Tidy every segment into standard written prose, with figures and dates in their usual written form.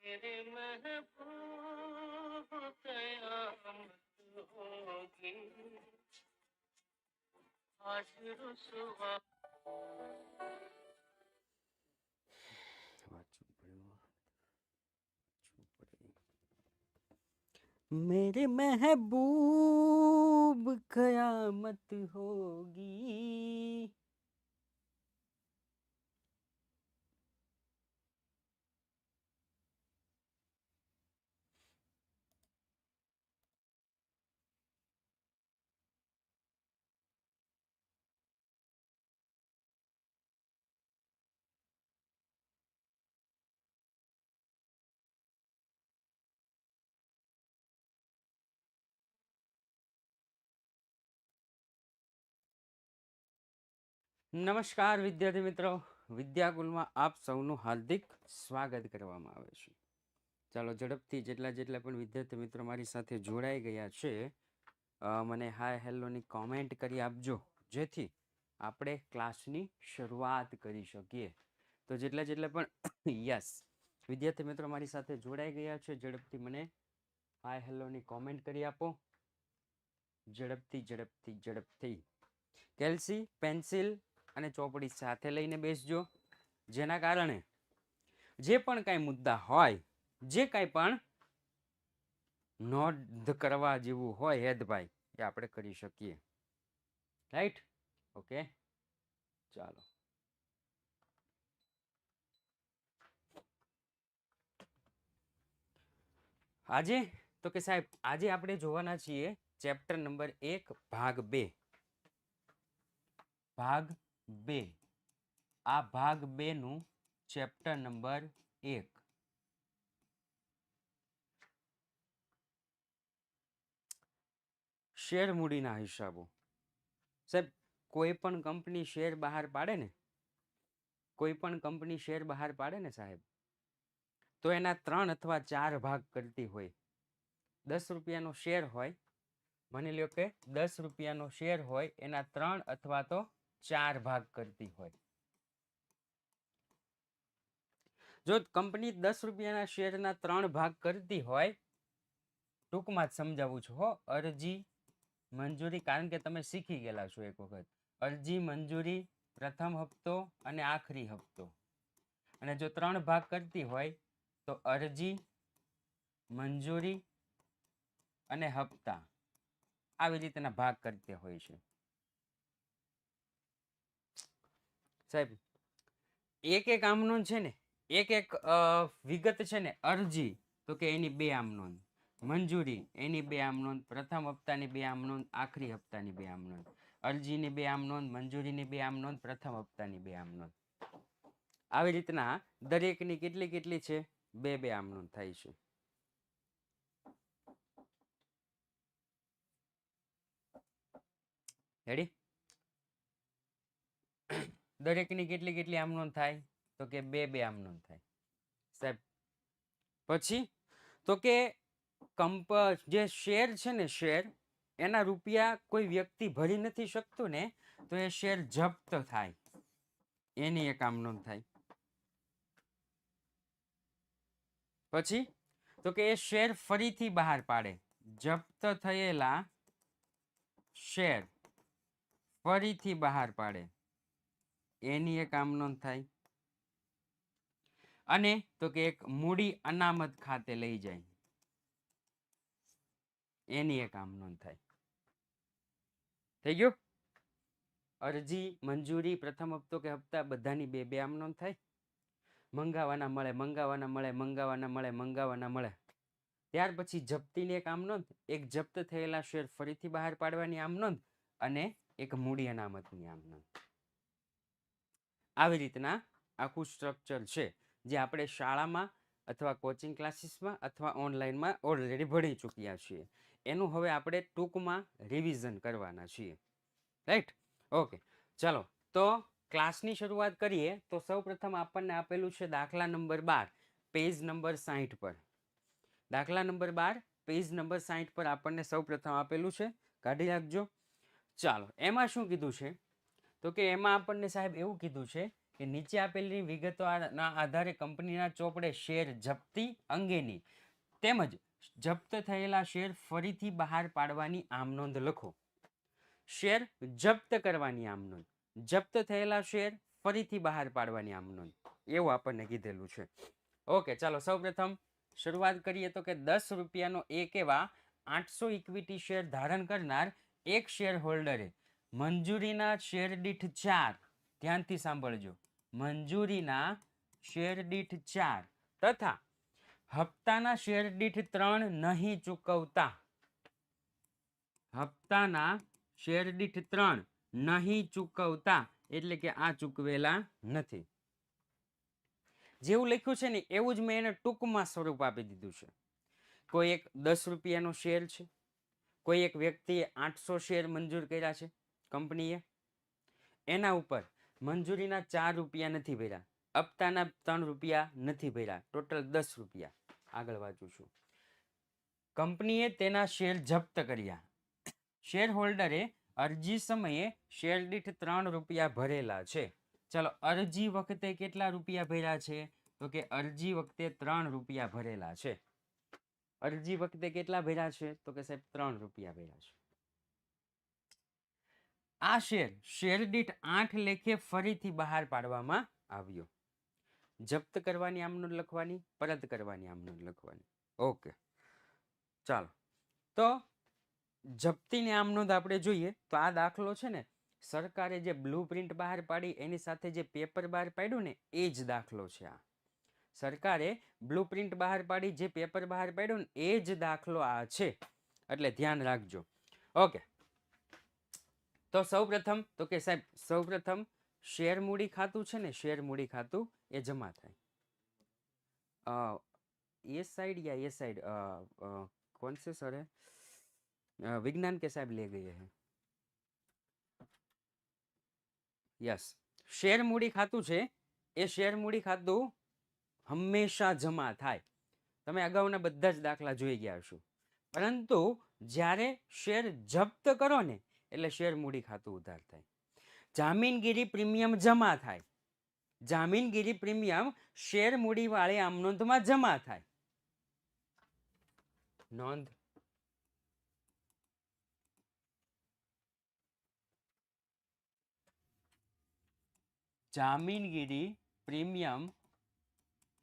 मेरे महबूब कयामत होगी आज रुसवा मेरे महबूब कयामत होगी। નમસ્કાર વિદ્યાર્થી મિત્રો, વિદ્યાકુલમાં આપ સૌનું હાર્દિક સ્વાગત કરવામાં આવે છે. ચાલો ઝડપથી જેટલા પણ વિદ્યાર્થી મિત્રો મારી સાથે જોડાઈ ગયા છે મને હાય હેલોની કોમેન્ટ કરી આપજો, જેથી આપણે ક્લાસની શરૂઆત કરી શકીએ. તો જેટલા પણ યસ વિદ્યાર્થી મિત્રો મારી સાથે જોડાઈ ગયા છે, ઝડપથી મને હાય હેલોની કોમેન્ટ કરી આપો. ઝડપથી. કેલ્સી પેન્સિલ અને ચોપડી સાથે લઈને બેસજો, જેના કારણે જે પણ કાંઈ મુદ્દા હોય, જે કાંઈ પણ નોંધ કરવા જેવું હોય હેદભાઈ, એ આપણે કરી શકીએ. રાઈટ? ઓકે, ચાલો. આજે તો કે સાહેબ આજે આપણે જોવાના છીએ ચેપ્ટર નંબર 1 ભાગ 2. ભાગ 2, આ ભાગ 2 નું ચેપ્ટર નંબર 1. શેર મૂડીના હિસાબો. સાહેબ કોઈ પણ કંપની શેર બહાર પાડે ને, સાહેબ, તો એના 3 અથવા 4 ભાગ કરતી હોય. 10 રૂપિયાનો શેર હોય, માની લ્યો કે 10 રૂપિયાનો શેર હોય, એના 3 અથવા તો 4 ભાગ કરતી હોય. જો કંપની 10 રૂપિયાના શેરના 3 ભાગ કરતી હોય, ટૂંકમાં જ સમજાવું છું હો, અરજી મંજૂરી, કારણ કે તમે શીખી ગયેલા છો એક વખત. અરજી મંજૂરી, પ્રથમ હપ્તો અને આખરી હપ્તો. અને જો 3 ભાગ કરતી હોય તો અરજી, મંજૂરી અને હપ્તા, આવી રીતના ભાગ કરતી હોય છે. સાહેબ એક આમ નોંધ છે ને, એક વિગત છે ને, અરજી તો કે એની 2 આમ નોંધ, મંજૂરી એની 2 આમ નોંધ, પ્રથમ હપ્તાની 2 આમ નોંધ, આખરી હપ્તાની 2 આમ નોંધ. અરજીની 2 આમ નોંધ, મંજૂરીની 2 આમ નોંધ, પ્રથમ હપ્તાની 2 આમ નોંધ. આવી રીતના દરેકની કેટલી છે? 2 આમ નોંધ થાય છે. રેડી? દરેકની કેટલી આમ નોંધ થાય? તો કે 2 આમ નોંધ થાય. સાહેબ પછી તો કે જે શેર છે ને, શેર એના રૂપિયા કોઈ વ્યક્તિ ભરી નથી શકતું ને, તો એ શેર જપ્ત થાય, એની એક આમ નોંધ થાય. પછી તો કે એ શેર ફરીથી બહાર પાડે, જપ્ત થયેલા શેર ફરીથી બહાર પાડે, એની એક આમ નોંધ થાય. અને તો કે એક મૂડી અનામત ખાતે લઈ જાય, એની એક આમ નોંધ થાય. થઈ ગયું? અરજી, મંજૂરી, પ્રથમ હપ્તો કે હપ્તા બધાની 2 આમ નોંધ થાય. મંગાવાના મળે. ત્યાર પછી જપ્તીની એક આમ નોંધ, એક જપ્ત થયેલા શેર ફરીથી બહાર પાડવાની આમ નોંધ, અને એક મૂડી અનામતની આમ નોંધ. આવી રીતના આખું સ્ટ્રક્ચર છે, જે આપણે શાળામાં અથવા કોચિંગ ક્લાસીસમાં અથવા ઓનલાઈનમાં ઓલરેડી ભણી ચૂક્યા છીએ. એનું હવે આપણે ટૂંકમાં રિવિઝન કરવાના છીએ. રાઈટ? ઓકે, ચાલો તો ક્લાસની શરૂઆત કરીએ. તો સૌપ્રથમ આપણને આપેલું છે દાખલા નંબર 12, પેજ નંબર 60 પર. દાખલા નંબર 12 પેજ નંબર 60 પર આપણને સૌપ્રથમ આપેલું છે, કાઢી રાખજો. ચાલો, એમાં શું કીધું છે? તો કે એમાં આપણને સાહેબ એવું કીધું છે કે નીચે આપેલી વિગતોના આધારે કંપનીના ચોપડે શેર જપ્તી અંગેની તેમજ જપ્ત થયેલા શેર ફરીથી બહાર પાડવાની આમ નોંધ લખો. શેર જપ્ત કરવાની આમ નોંધ, જપ્ત થયેલા શેર ફરીથી બહાર પાડવાની આમ નોંધ, એવું આપણને કીધેલું છે. ઓકે, ચાલો સૌપ્રથમ શરૂઆત કરીએ તો કે 10 રૂપિયાનો એક એવા 800 ઇક્વિટી શેર ધારણ કરનાર એક શેર હોલ્ડરે મંજૂરીના શેર દીઠ 4, ધ્યાનથી સાંભળજો, મંજૂરીના શેર દીઠ 4 તથા હપ્તાના શેર દીઠ 3 નહીં ચૂકવતા, હપ્તાના શેર દીઠ 3 નહીં ચૂકવતા એટલે કે આ ચૂકવેલા નથી. જેવું લખ્યું છે ને એવું જ મેં એને ટૂંકમાં સ્વરૂપ આપી દીધું છે. કોઈ એક 10 રૂપિયાનો શેર છે, કોઈ એક વ્યક્તિએ 800 શેર મંજૂર કર્યા છે કંપનીએ, એના ઉપર મંજૂરીના 4 રૂપિયા નથી ભર્યા, હપ્તાના 3 રૂપિયા નથી ભર્યા, ટોટલ 10 રૂપિયા. આગળ વાંચું છું. કંપનીએ તેના શેર જપ્ત કર્યા. શેર હોલ્ડરે અરજી સમયે શેર દીઠ 3 રૂપિયા ભરેલા છે. ચાલો, અરજી વખતે કેટલા રૂપિયા ભર્યા છે? તો કે અરજી વખતે 3 રૂપિયા ભરેલા છે. અરજી વખતે કેટલા ભર્યા છે? તો કે સાહેબ 3 રૂપિયા ભર્યા છે. આ શેર શેર દીઠ 8 લેખે ફરીથી બહાર પાડવામાં આવ્યો. જપ્ત કરવાની આમ નોંધ લખવાની, પરત કરવાની આમ નોંધ લખવાની. ઓકે, ચાલો તો જપ્તીની આમ નોંધ આપણે જોઈએ તો આ દાખલો છે ને સરકારે જે બ્લુ પ્રિન્ટ બહાર પાડી એની સાથે જે પેપર બહાર પાડ્યું ને એ જ દાખલો છે. આ સરકારે બ્લુ પ્રિન્ટ બહાર પાડી જે પેપર બહાર પાડ્યું ને એ જ દાખલો આ છે, એટલે ધ્યાન રાખજો. ઓકે, તો સૌપ્રથમ તો કે સાહેબ સૌપ્રથમ શેર મૂડી ખાતું છે ને, શેર મૂડી ખાતું એ જમા થાય. ये साइड या ये साइड कौन से सर है? विज्ञान के साहब ले गए हैं. यस, શેર મૂડી ખાતું છે એ શેર મૂડી ખાતું હંમેશા જમા થાય. તમે અગાઉના બધા જ દાખલા જોઈ ગયા છો, પરંતુ જ્યારે શેર જપ્ત કરો ને એટલે શેર મૂડી ખાતું ઉધાર થાય. જામીનગીરી પ્રીમિયમ જમા થાય. જામીનગીરી પ્રીમિયમ શેર મૂડી વાળી આમ નોંધમાં જમા થાય. નોંધ જામીનગીરી પ્રીમિયમ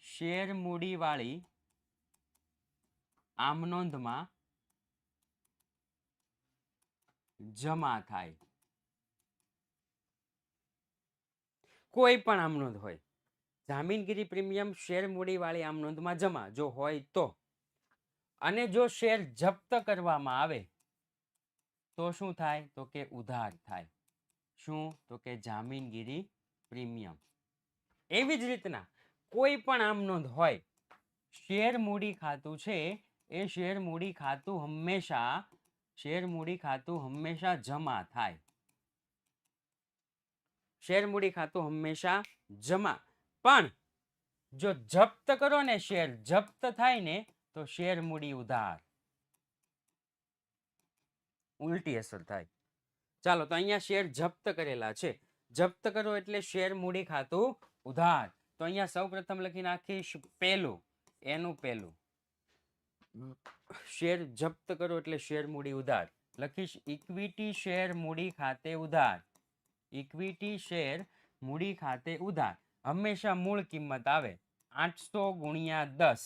શેર મૂડી વાળી આમ નોંધમાં જમા થાય. કોઈ પણ આમ નોંધ હોય, જામીનગીરી પ્રીમિયમ શેર મૂડી વાળી આમ નોંધમાં જમા જો હોય તો, અને જો શેર જપ્ત કરવામાં આવે તો શું થાય? તો કે ઉધાર થાય. શું? તો કે જામીનગીરી પ્રીમિયમ. એવી જ રીતના કોઈ પણ આમ નોંધ હોય, શેર મૂડી ખાતું છે એ શેર મૂડી ખાતું હંમેશા જમા થાય. શેર મૂડી ખાતું હંમેશા જમા, પણ જો જપ્ત કરો ને શેર જપ્ત થાય ને તો શેર મૂડી ઉધાર, ઉલટી અસર થાય. ચાલો, તો અહીંયા શેર જપ્ત કરેલા છે, જપ્ત કરો એટલે શેર મૂડી ખાતું ઉધાર. તો અહીંયા સૌપ્રથમ લખી નાખીશ પહેલું, એનું પહેલું. શેર જપ્ત કરો એટલે શેર મૂડી ઉધાર લખીશ ઇક્વિટી શેર મૂડી ખાતે ઉધાર. ઇક્વિટી શેર મૂડી ખાતે ઉધાર હંમેશા મૂળ કિંમત આવે 800 ગુણ્યા 10,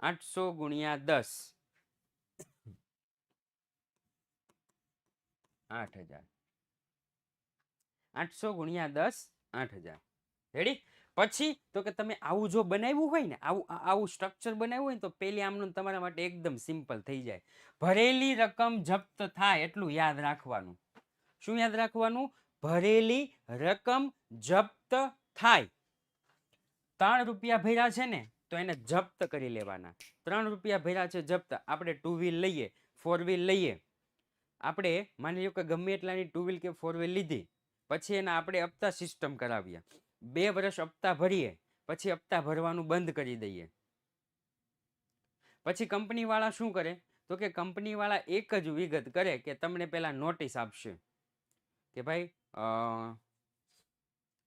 800 ગુણ્યા 10 8000, 800 ગુણ્યા 10 8000. રેડી? પછી તો કે તમે આવું જો બનાવ્યું હોય ને, આવું સ્ટ્રક્ચર બનાવ્યું હોય ને તો પેલી આમનું તમારા માટે એકદમ સિમ્પલ થઈ જાય. ભરેલી રકમ જપ્ત થાય એટલું યાદ રાખવાનું. શું યાદ રાખવાનું? ભરેલી રકમ જપ્ત થાય. 3 રૂપિયા ભર્યા છે ને તો એને જપ્ત કરી લેવાના. 3 રૂપિયા ભર્યા છે જપ્ત. આપણે 2 વ્હીલ લઈએ, 4 વ્હીલ લઈએ, આપણે માની લો કે ગમે એટલાની 2 વ્હીલ કે 4 વ્હીલ લીધી, પછી એના આપણે હપ્તા સિસ્ટમ કરાવ્યા, 2 વર્ષ હપ્તા ભરીએ, પછી હપ્તા ભરવાનું બંધ કરી દઈએ. પછી કંપની વાળા શું કરે? તો કે કંપની વાળા એક જ વિગત કરે કે તમને પેલા નોટિસ આપશે. કે ભાઈ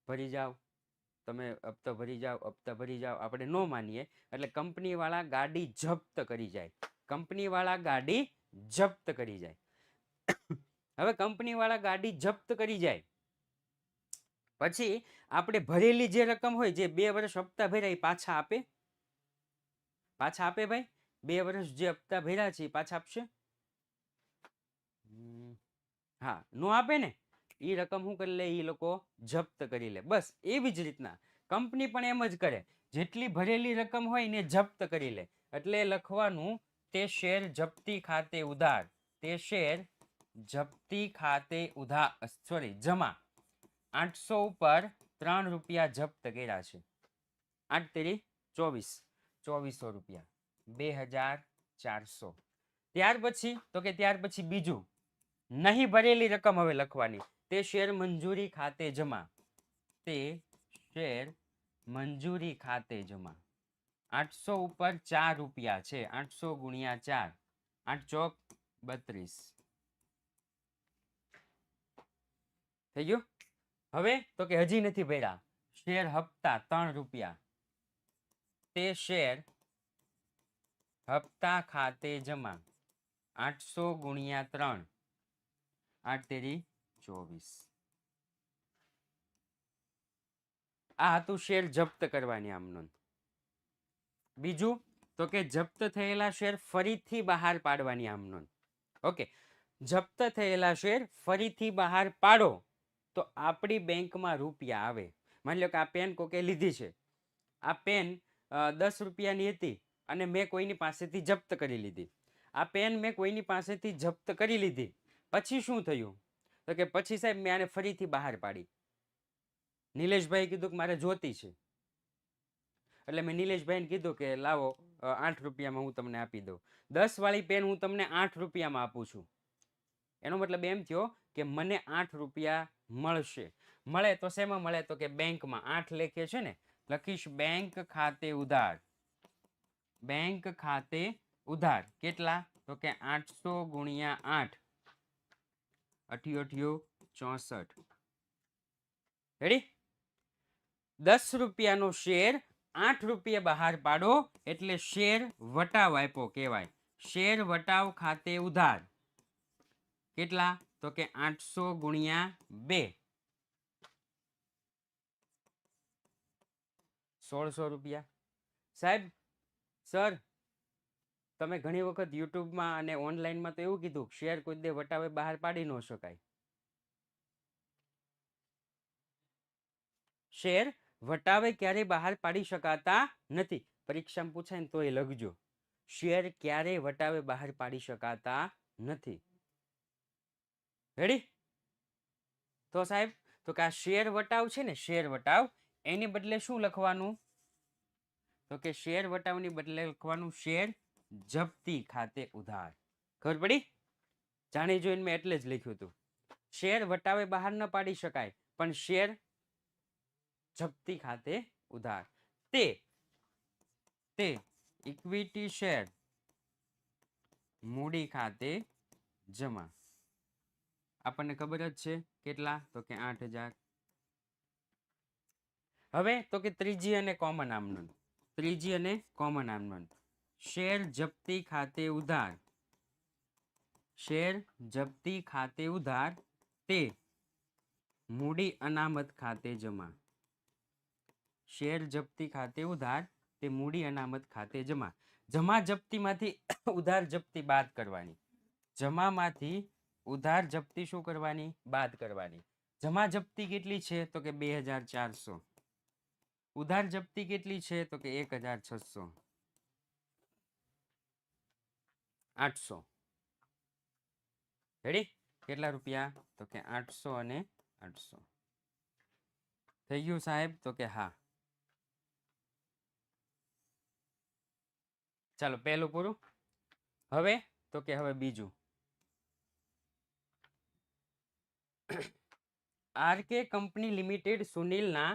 ભરી જાઓ, તમે હપ્તો ભરી જાઓ, હપ્તા ભરી જાઓ, આપણે ન માનીએ એટલે કંપની વાળા ગાડી જપ્ત કરી જાય. કંપની વાળા ગાડી જપ્ત કરી જાય. હવે કંપની વાળા ગાડી જપ્ત કરી જાય પછી આપણે ભરેલી જે રકમ હોય, જે 2 વર્ષ હપ્તા ભર્યા એ પાછા આપે? પાછા આપે ભાઈ? 2 વર્ષ જે હપ્તા ભર્યા છે એ પાછા આપશે? હા, નો આપે ને. એ રકમ શું કરી લે? એ લોકો જપ્ત કરી લે. બસ એવી જ રીતના કંપની પણ એમ જ કરે, જેટલી ભરેલી રકમ હોય ને જપ્ત કરી લે. એટલે લખવાનું તે શેર જપ્તી ખાતે ઉધાર, તે શેર જપ્તી ખાતે ઉધાર, સોરી જમા. 800 ઉપર 3 રૂપિયા જપ્ત કર્યા છે. 8 તેરી 24, 2400 રૂપિયા, 2400. ત્યાર પછી તો કે ત્યાર પછી બીજું નહીં ભરેલી રકમ હવે લખવાની. તે શેર મંજૂરી ખાતે જમા, તે શેર મંજૂરી ખાતે જમા. 800 ઉપર 4 રૂપિયા છે. 800 ગુણ્યા 4, 8 ચોક 32 થઈ ગયું. હવે તો કે હજી નથી ભર્યા. શેર હપ્તા 3 રૂપિયા, તે શેર હપ્તા ખાતે જમા. 800 ગુણ્યા 3, 8 તેરી 24. આ હતું શેર જપ્ત કરવાની આમ નોંધ. બીજું તો કે જપ્ત થયેલા શેર ફરીથી બહાર પાડવાની આમ નોંધ. ઓકે, જપ્ત થયેલા શેર ફરીથી બહાર પાડો તો આપણી બેંકમાં રૂપિયા આવે. માની લો કે આ પેન કોકે લીધી છે. આ પેન 10 રૂપિયાની હતી અને મેં કોઈની પાસેથી જપ્ત કરી લીધી. આ પેન મેં કોઈની પાસેથી જપ્ત કરી લીધી. પછી શું થયું? તો કે પછી સાહેબ મેં આને ફરીથી બહાર પાડી. નિલેશભાઈ કીધું કે મારે જોતી છે, એટલે મેં નિલેશભાઈને કીધું કે લાવો 8 રૂપિયામાં હું તમને આપી દઉં. 10 વાળી પેન હું તમને 8 રૂપિયામાં આપું છું. એનો મતલબ એમ થયો કે મને 8 રૂપિયા મળશે. મળે તો શેમાં મળે? તો કે બેંકમાં. 8 લેખે છે ને, લખીશ બેંક ખાતે ઉધાર. બેંક ખાતે ઉધાર કેટલા? તો કે 800 ગુણ્યા 8, 88 64. રેડી? 10 રૂપિયાનો શેર 8 રૂપિયા બહાર પાડો એટલે શેર વટાવ આપ્યો કહેવાય. શેર વટાવ ખાતે ઉધાર કેટલા? તો કે 800 ગુણ્યા 2, 1600 રૂપિયા. સાહેબ સર, તમે ઘણી વખત યુટ્યુબમાં અને ઓનલાઈનમાં તો એવું કીધું શેર કોઈ દે વટાવે બહાર પાડી ન શકાય. શેર વટાવે ક્યારે બહાર પાડી શકાતા નથી. પરીક્ષામાં પૂછાય ને તોય લખજો, શેર ક્યારે વટાવે બહાર પાડી શકાતા નથી. રેડી? તો સાહેબ તો કે આ શેર વટાવ છે ને, શેર વટાવ, એની બદલે શું લખવાનું? તો કે શેર વટાવની બદલે લખવાનું શેર જપ્તી ખાતે ઉધાર. ખબર પડી? જાણી જોઈને મેં એટલે જ લખ્યું હતું. શેર વટાવે બહાર ન પાડી શકાય, પણ શેર જપ્તી ખાતે ઉધાર. તે ઇક્વિટી શેર મૂડી ખાતે જમા. આપણને ખબર જ છે કેટલા? તો કે 8000. હવે તો કે ત્રીજી અને કોમન આમ નોંધ. ત્રીજી અને કોમન આમ નોંધ. શેર જપ્તી ખાતે ઉધાર, શેર જપ્તી ખાતે ઉધાર, તે મૂડી અનામત ખાતે જમા. શેર જપ્તી ખાતે ઉધાર, તે મૂડી અનામત ખાતે જમા. જમા જપ્તીમાંથી ઉધાર જપ્તી બાદ કરવાની. જમામાંથી ઉધાર જપ્તી શું કરવાની? બાદ કરવાની. જમા જપ્તી કેટલી છે? તો કે 2400. ઉધાર જપ્તી કેટલી છે? તો કે 1600. 800. રેડી? કેટલા રૂપિયા? તો કે 800 અને 800. થઈ ગયું સાહેબ? તો કે હા. ચાલો પહેલું પૂરું. હવે તો કે હવે બીજું. આરકે કંપની લિમિટેડ સુનિલના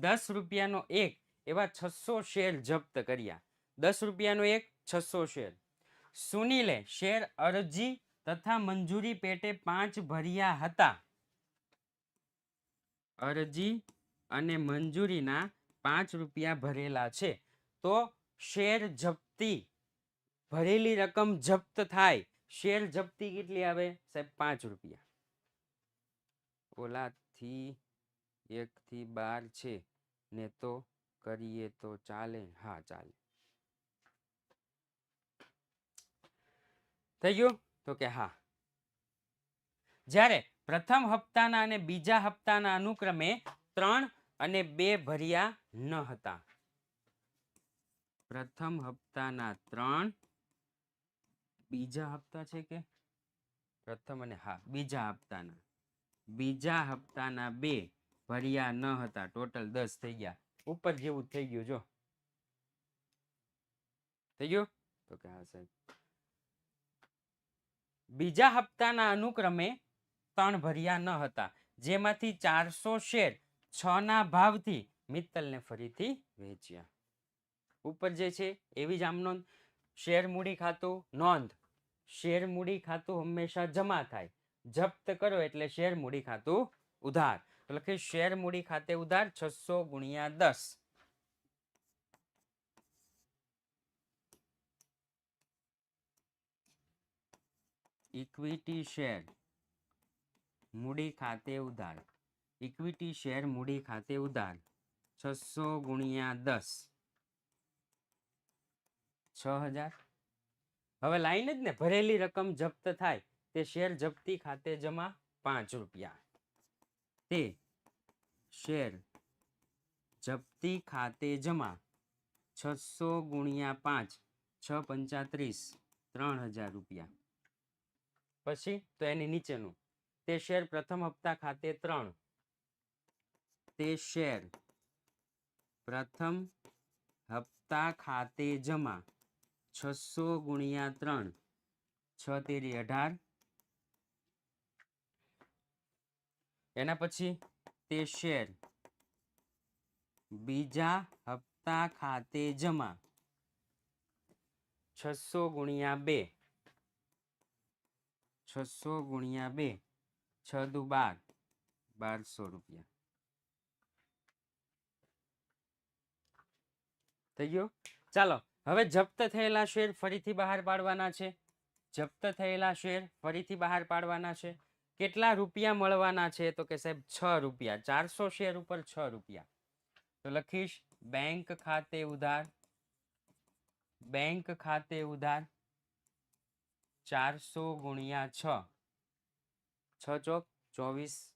10 રૂપિયાનો એક એવા 600 શેર જપ્ત કર્યા. 10 રૂપિયાનો એક, 600 શેર. સુનિલે શેર અરજી તથા મંજૂરી પેટે 5 ભર્યા હતા. અરજી અને મંજૂરીના 5 રૂપિયા ભરેલા છે તો શેર જપ્તી ભરેલી રકમ જપ્ત થાય શેર જપ્તી કેટલી આવે સાહેબ 5 રૂપિયા ઓલાથી 1 થી 12 છે ને તો કરીએ તો ચાલે હા ચાલે થઈ ગયું તો કે હા જ્યારે પ્રથમ હપ્તાના અને બીજા હપ્તાના અનુક્રમે 3 અને 2 ભર્યા ન હતા પ્રથમ હપ્તાના 3 બીજા હપ્તા છે કે પ્રથમ અને હા બીજા હપ્તાના 2 ભર્યા ન હતા ટોટલ 10 થઈ ગયા ઉપર જેવું થઈ ગયું જો થઈ ગયું તો કે હા સાહેબ બીજા હપ્તાના અનુક્રમે 3 ભર્યા ન હતા જેમાંથી 400 શેર 6 ના ભાવથી મિત્તલને ફરીથી વેચ્યા ઉપર જે છે એવી જ આમ નોંધ શેર મૂડી ખાતું નોંધ શેર મૂડી ખાતું હંમેશા જમા થાય જપ્ત કરો એટલે શેર મૂડી ખાતું ઉધાર તો લખી શેર મૂડી ખાતે ઉધાર 600 ગુણ્યા 10 ઇક્વિટી શેર મૂડી ખાતે ઉધાર ઇક્વિટી શેર મૂડી ખાતે ઉધાર 600 ગુણ્યા 10 6000 હવે લાઈન જ ને ભરેલી રકમ જપ્ત થાય તે શેર જપ્તી ખાતે જમા 5 રૂપિયા તે શેર જપ્તી ખાતે જમા 600 ગુણ્યા 5 6 35 3000 રૂપિયા પછી તો એની નીચેનું તે શેર પ્રથમ હપ્તા ખાતે 3 તે શેર પ્રથમ હપ્તા ખાતે જમા 600 ગુણ્યા 3 6 તેરી 18 એના પછી તે શેર બીજા હપ્તા ખાતે જમા 600 ગુણ્યા 2 600 ગુણ્યા 2 6 દુ 12 1200 રૂપિયા થઈ ગયો ચાલો હવે જપ્ત થયેલા શેર ફરીથી બહાર પાડવાના છે જપ્ત થયેલા શેર ફરીથી બહાર પાડવાના છે કેટલા રૂપિયા મળવાના છે તો કે સાહેબ 6 રૂપિયા 400 શેર ઉપર 6 રૂપિયા તો લખીશ બેંક ખાતે ઉધાર 400 ગુણ્યા 6 6 ચોક 24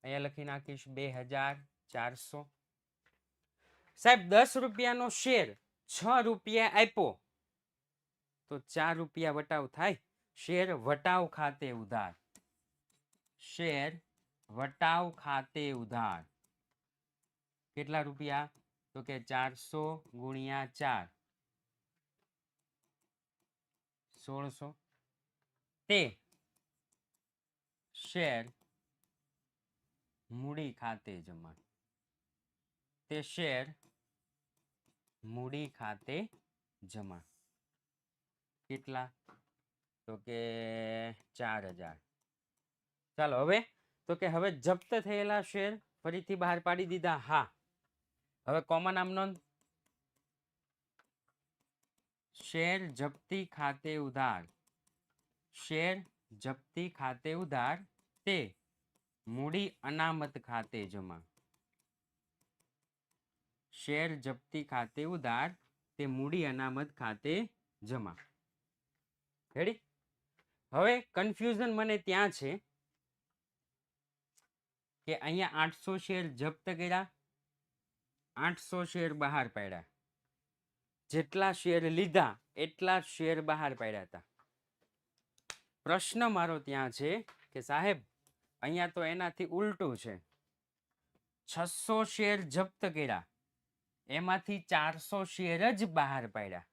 અહીંયા લખી નાખીશ 2400 સાહેબ 10 રૂપિયાનો શેર 6 રૂપિયા આપ્યો તો 4 રૂપિયા વટાવ થાય શેર વટાવ ખાતે ઉધાર કેટલા રૂપિયા તો કે 400 ગુણ્યા 4 1600 તે શેર મૂડી ખાતે જમા કેટલા તો કે 4000 ચાલો હવે તો કે હવે જપ્ત થયેલા શેર ફરીથી બહાર પાડી દીધા હા હવે કોમન આમ નોંધ શેર જપ્તી ખાતે ઉધાર તે મૂડી અનામત ખાતે જમા શેર જપ્તી ખાતે ઉધાર તે મૂડી અનામત ખાતે જમા રેડી હવે કન્ફ્યુઝન મને ત્યાં છે કે અહીંયા 800 શેર જપ્ત કર્યા 800 શેર બહાર પાડ્યા જેટલા શેર લીધા એટલા શેર બહાર પાડ્યા હતા પ્રશ્ન મારો ત્યાં છે કે સાહેબ અહીંયા તો એનાથી ઉલટું છે 600 શેર જપ્ત કર્યા એમાંથી 400 શેર જ બહાર પાડ્યા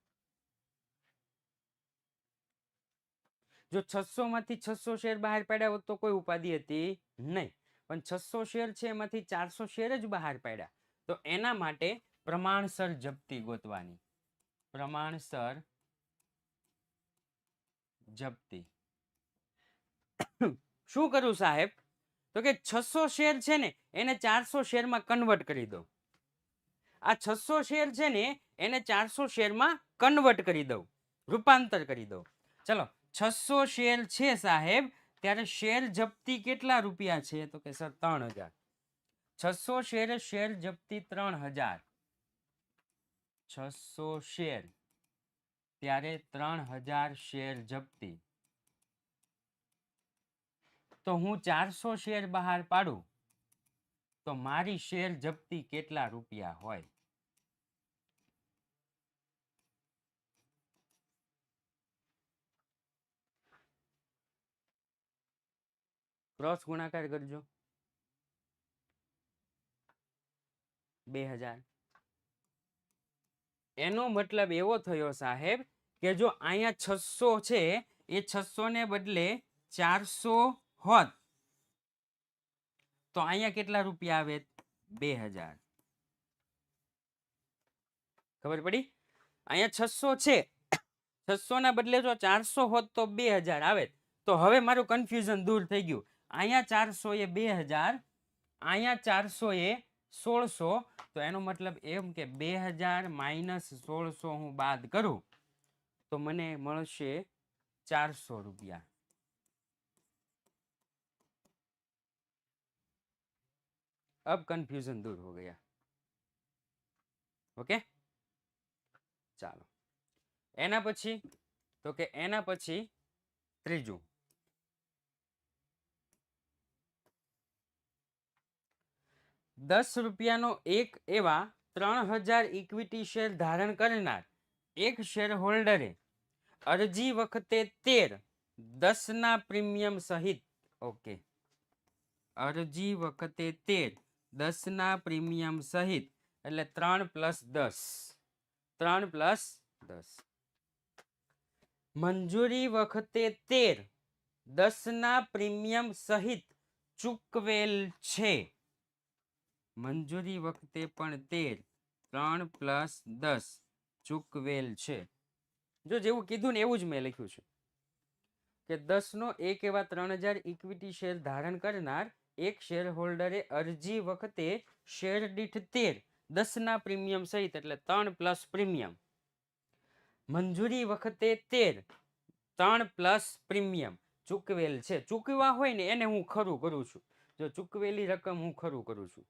જો 600 માંથી 600 શેર બહાર પાડ્યા હોત તો કોઈ ઉપાધિ હતી નહીં પણ 600 શેર છે એમાંથી 400 શેર જ બહાર પાડ્યા તો એના માટે પ્રમાણસર જપ્તી ગોતવાની શું કરું સાહેબ તો કે 600 શેર છે ને એને 400 શેરમાં કન્વર્ટ કરી દો. આ 600 શેર છે ને એને 400 શેરમાં કન્વર્ટ કરી દઉં, રૂપાંતર કરી દઉં. ચલો 600 શેર છે સાહેબ, ત્યારે શેર જપ્તી કેટલા રૂપિયા છે? તો કે સર 3000. 600 શેર શેર જપ્તી 3000. 600 શેર ત્યારે 3000 શેર જપ્તી. તો હું 400 શેર બહાર પાડું તો મારી શેર જપ્તી કેટલા રૂપિયા હોય? ક્રોસ ગુણાકાર કરજો. 2000. એનો મતલબ એવો થયો સાહેબ કે જો અહીંયા 600 છે એ 600 ને બદલે 400 હોત તો અહીંયા કેટલા રૂપિયા આવે? 2000. ખબર પડી? અહીંયા 600 છે, 600 ના બદલે જો 400 હોત તો 2000 આવે. તો હવે મારું કન્ફ્યુઝન દૂર થઈ ગયું. અહીંયા 400 એ 2000, અહીંયા 400 એ 1600. તો એનો મતલબ એમ કે 2000 માઇનસ 1600 હું બાદ કરું તો મને મળશે 400 રૂપિયા. अब कंफ्यूजन दूर हो गया. ओके, ચાલો એના પછી તો કે એના પછી ત્રીજું, 10 રૂપિયાનો એક એવા 3000 ઇક્વિટી શેર ધારણ કરનાર એક શેર હોલ્ડરે અરજી વખતે 10 ના પ્રીમિયમ સહિત, ઓકે, અરજી વખતે 10 ના પ્રીમિયમ સહિત એટલે 3 + 10, 3 + 10. મંજૂરી વખતે 10 ના પ્રીમિયમ સહિત ચૂકવેલ છે. મંજૂરી વખતે પણ 3 + 10 ચૂકવેલ છે. જો જેવું કીધું ને એવું જ મેં લખ્યું છે કે 10 નો એક એવા 3000 ઇક્વિટી શેર ધારણ કરનાર એક શેર હોલ્ડરે અરજી વખતે શેર દીઠ 10 ના પ્રીમિયમ સહિત એટલે 3 + પ્રીમિયમ, મંજૂરી વખતે 3 + પ્રીમિયમ ચૂકવેલ છે. ચૂકવા હોય ને એને હું ખરું કરું છું. જો ચૂકવેલી રકમ હું ખરું કરું છું.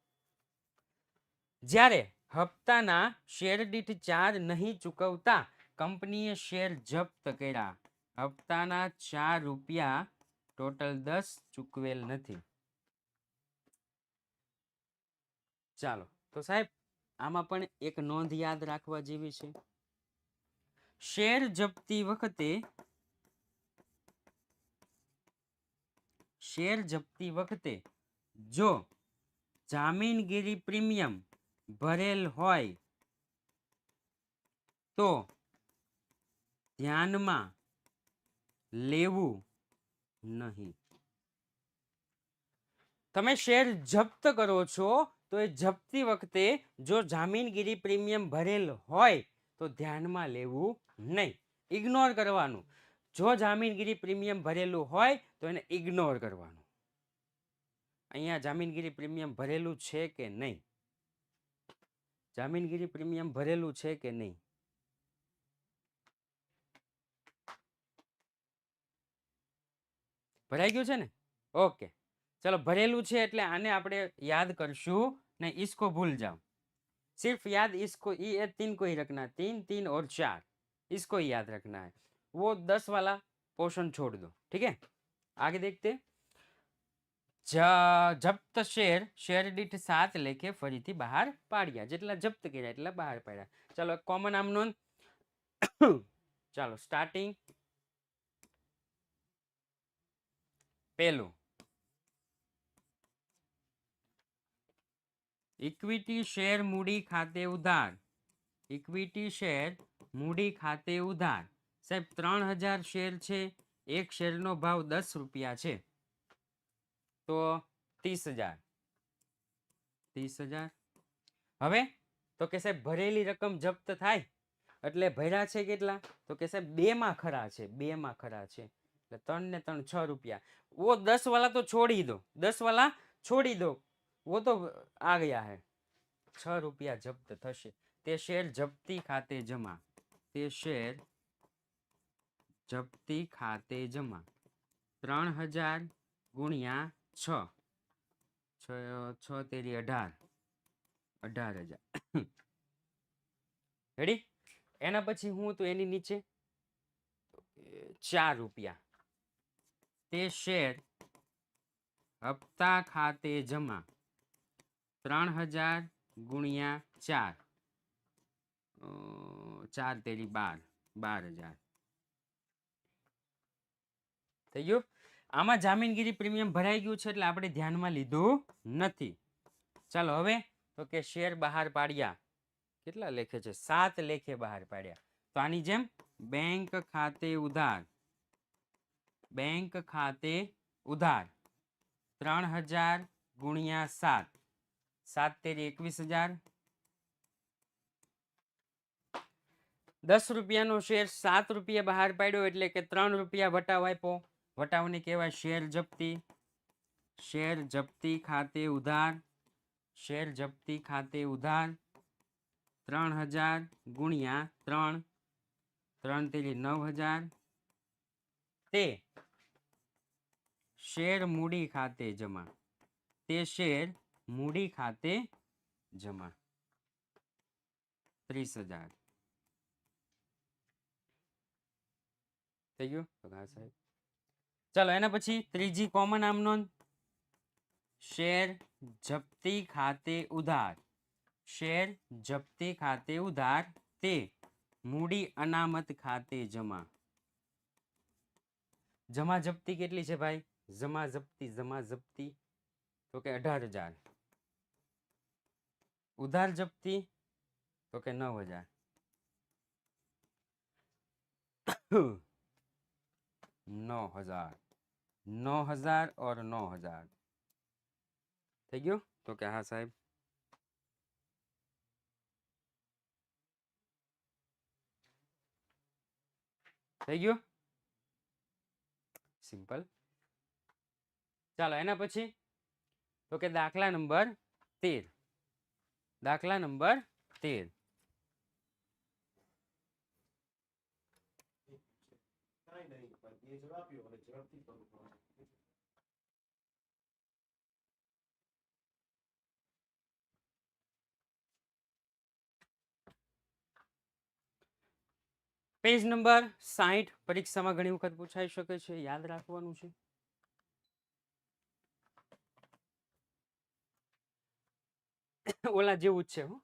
જ્યારે હપ્તાના શેર દીઠ 4 નહીં ચૂકવતા કંપનીએ શેર જપ્ત કર્યા, હપ્તાના 4 રૂપિયા ટોટલ 10 ચૂકવેલ નથી. ચાલો તો સાહેબ આમાં પણ એક નોંધ યાદ રાખવા જેવી છે. શેર જપ્તી વખતે જો જામીનગીરી પ્રીમિયમ ભરેલ હોય તો ધ્યાનમાં લેવું નહીં. તમે શેર જપ્ત કરો છો તો એ જપ્તી વખતે જો જામીનગીરી પ્રીમિયમ ભરેલ હોય તો ધ્યાનમાં લેવું નહીં, ઇગ્નોર કરવાનું. જો જામીનગીરી પ્રીમિયમ ભરેલું હોય તો એને ઇગ્નોર કરવાનું. અહીંયા જામીનગીરી પ્રીમિયમ ભરેલું છે કે નહીં? જામીનગીરી પ્રીમિયમ ભરેલું છે કે નહીં? ભરાઈ ગયું છે ને? ઓકે, चलो भरेलू है એટલે આને આપણે याद કરશું नहीं, इसको भूल जाओ. सिर्फ याद इसको, ये 3 को ही रखना, 3, 3 और 4 इसको ही याद रखना है. वो 10 वाला पोर्शन छोड़ दो. ठीक है, आगे देखते. जप्त शेर दीठ 7 लेके फरीथी बहार पाड्या, जेटला जप्त कर्या એટલા બહાર પાડ્યા. चलो कॉमन आम नोंध. चलो स्टार्टिंग. पहलू इक्विटी शेर मूडी खाते उधार. इक्विटी शेर मूडी खाते उधार. साहेब 3000 शेर छे, एक शेर नो भाव 10 रुपया छे तो 30,000. 30,000 હવે તો કે સાહેબ ભરેલી રકમ જપ્ત થાય એટલે ભર્યા છે કેટલા? તો કે સાહેબ 2 માં ખરા છે, 2 માં ખરા છે. એટલે 3 ને 3 6 रुपया। वो 10 वाला तो छोड़ ही दो, 10 वाला छोड़ ही दो, वो तो आ गया है। 6 रुपया जप्त થશે। તે શેર જપ્તી ખાતે જમા, તે શેર જપ્તી ખાતે જમા 3000 ગુણ્યા 6, 6 તેરી 18, 18,000 રેડી। એના પછી હું તો એની નીચે 4 રૂપિયા, તે શેર હપ્તા ખાતે જમા 3000 ગુણ્યા 4, 4 તેરી 12, 12,000 થઈ ગયું। આમાં જામીનગીરી પ્રીમિયમ ભરાઈ ગયું છે એટલે આપણે ધ્યાનમાં લીધું નથી। ચાલો હવે તો કે શેર બહાર પાડ્યા, કેટલા લેખે છે? 7 લેખે બહાર પાડ્યા। તો આની જેમ બેંક ખાતે ઉધાર, બેંક ખાતે ઉધાર 3000 ગુણ્યા 7, 7 તેરી 21,000, 10 રૂપિયાનો શેર 7 રૂપિયા બહાર પાડ્યો એટલે કે 3 રૂપિયા વટાવ આપ્યો। વટાવને કહેવાય શેર જપ્તી। શેર જપ્તી ખાતે ઉધાર, શેર જપ્તી ખાતે ઉધાર 3000 ગુણ્યા 3, 3 તેરી 9,000, તે શેર મૂડી ખાતે જમા, તે શેર મૂડી ખાતે જમા 30,000 થઈ ગયું। સાહેબ ચાલો એના પછી ત્રીજી કોમન આમ નોંધ, શેર જપ્તી ખાતે ઉધાર, શેર જપ્તી ખાતે ઉધાર તે મૂડી અનામત ખાતે જમા। જમા જપ્તી કેટલી છે ભાઈ? જમા જપ્તી તો કે 18,000, ઉધાર જપ્તી તો કે 9,000 9,000 9,000 और 9,000 થઈ ગયું। તો કે હા સાહેબ। થઈ ગયું સિમ્પલ। ચાલો એના પછી તો કે દાખલા નંબર 13, દાખલા નંબર 13 પેજ નંબર 60 પરીક્ષામાં ઘણી વખત પૂછાઈ શકે છે, યાદ રાખવાનું છે। ઓલા જેવું જ છે હો।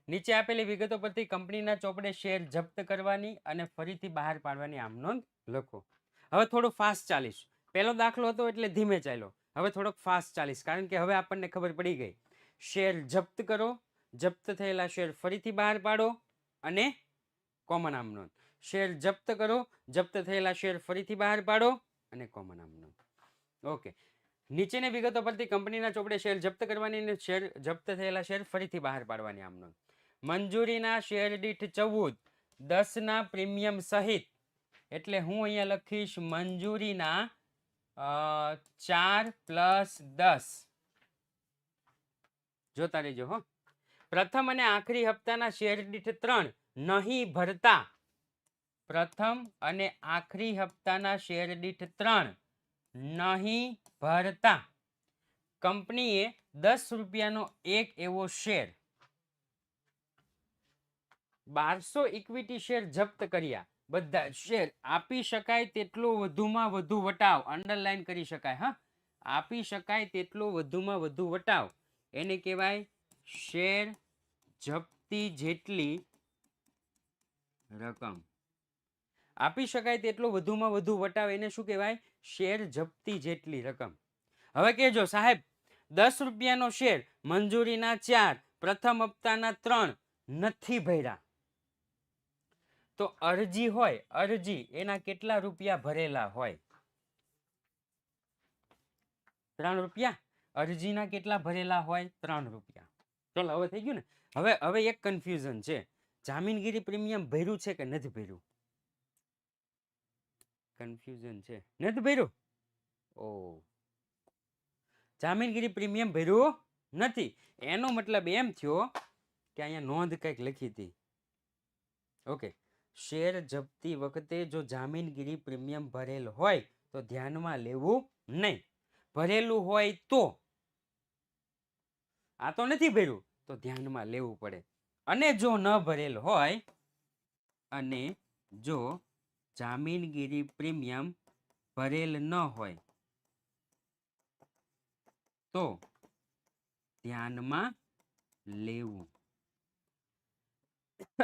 નીચે આપેલી વિગતો પરથી કંપનીના ચોપડે શેર જપ્ત કરવાની અને ફરીથી બહાર પાડવાની આમ નોંધ લખો। હવે થોડું ફાસ્ટ ચાલીશ, પહેલો દાખલો હતો એટલે ધીમે ચાલ્યો, હવે થોડોક ફાસ્ટ ચાલીશ કારણ કે હવે આપણને ખબર પડી ગઈ। શેર જપ્ત કરો, જપ્ત થયેલા શેર ફરીથી બહાર પાડો અને કોમન આમ નોંધ। શેર જપ્ત કરો, જપ્ત થયેલા શેર ફરીથી બહાર પાડો અને કોમન આમ નોંધ। ઓકે, નીચેની વિગતો પરથી કંપનીના ચોપડે શેર જપ્ત કરવાની અને શેર જપ્ત થયેલા શેર ફરીથી બહાર પાડવાની આમ નોંધ। મંજૂરીના શેર દીઠ 14, 10 ના પ્રીમિયમ સહિત, એટલે હું અહીંયા લખીશ મંજૂરીના 4 + 10, જોતા રહેજો હો। પ્રથમ અને આખરી હપ્તાના શેર દીઠ 3 નહીં ભરતા, પ્રથમ અને આખરી હપ્તાના શેર દીઠ 3 નહીં ભરતા કંપનીએ 10 રૂપિયાનો એક એવો શેર 1200 ઇક્વિટી શેર જપ્ત કર્યા। બધા શેર આપી શકાય તેટલો વધુમાં વધુ વટાવ, અંડરલાઈન કરી શકાય હા, આપી શકાય તેટલો વધુમાં વધુ વટાવ એને કહેવાય શેર જપ્તી જેટલી રકમ। આપી શકાય તેટલો વધુમાં વધુ વટાવ એને શું કહેવાય? શેર જપ્તી જેટલી રકમ। હવે કહેજો સાહેબ 10 રૂપિયાનો શેર મંજૂરીના 4, પ્રથમ હપ્તાના 3 નથી ભર્યા, તો અરજી હોય, અરજી એના કેટલા રૂપિયા ભરેલા હોય? 3 રૂપિયા। અરજીના કેટલા ભરેલા હોય? 3 રૂપિયા। ચલો હવે થઈ ગયું ને। હવે એક કન્ફ્યુઝન છે, જામીનગીરી પ્રીમિયમ ભર્યું છે કે નથી ભર્યું? કન્ફ્યુઝન છે, નથી ભર્યું? ઓ, જામીનગીરી પ્રીમિયમ ભર્યું નથી, એનો મતલબ એમ થયો કે અહીંયા નોંધ કંઈક લખી હતી. ઓકે, શેર જપ્તી વખતે જો જામીનગીરી પ્રીમિયમ ભરેલ હોય તો ધ્યાનમાં લેવું નહીં, ભરેલું હોય તો, આ તો નથી ભર્યું તો ધ્યાનમાં લેવું પડે. અને જો ન ભરેલ હોય અને જો જામીનગીરી પ્રીમિયમ ભરેલ ન હોય તો ધ્યાનમાં લેવું.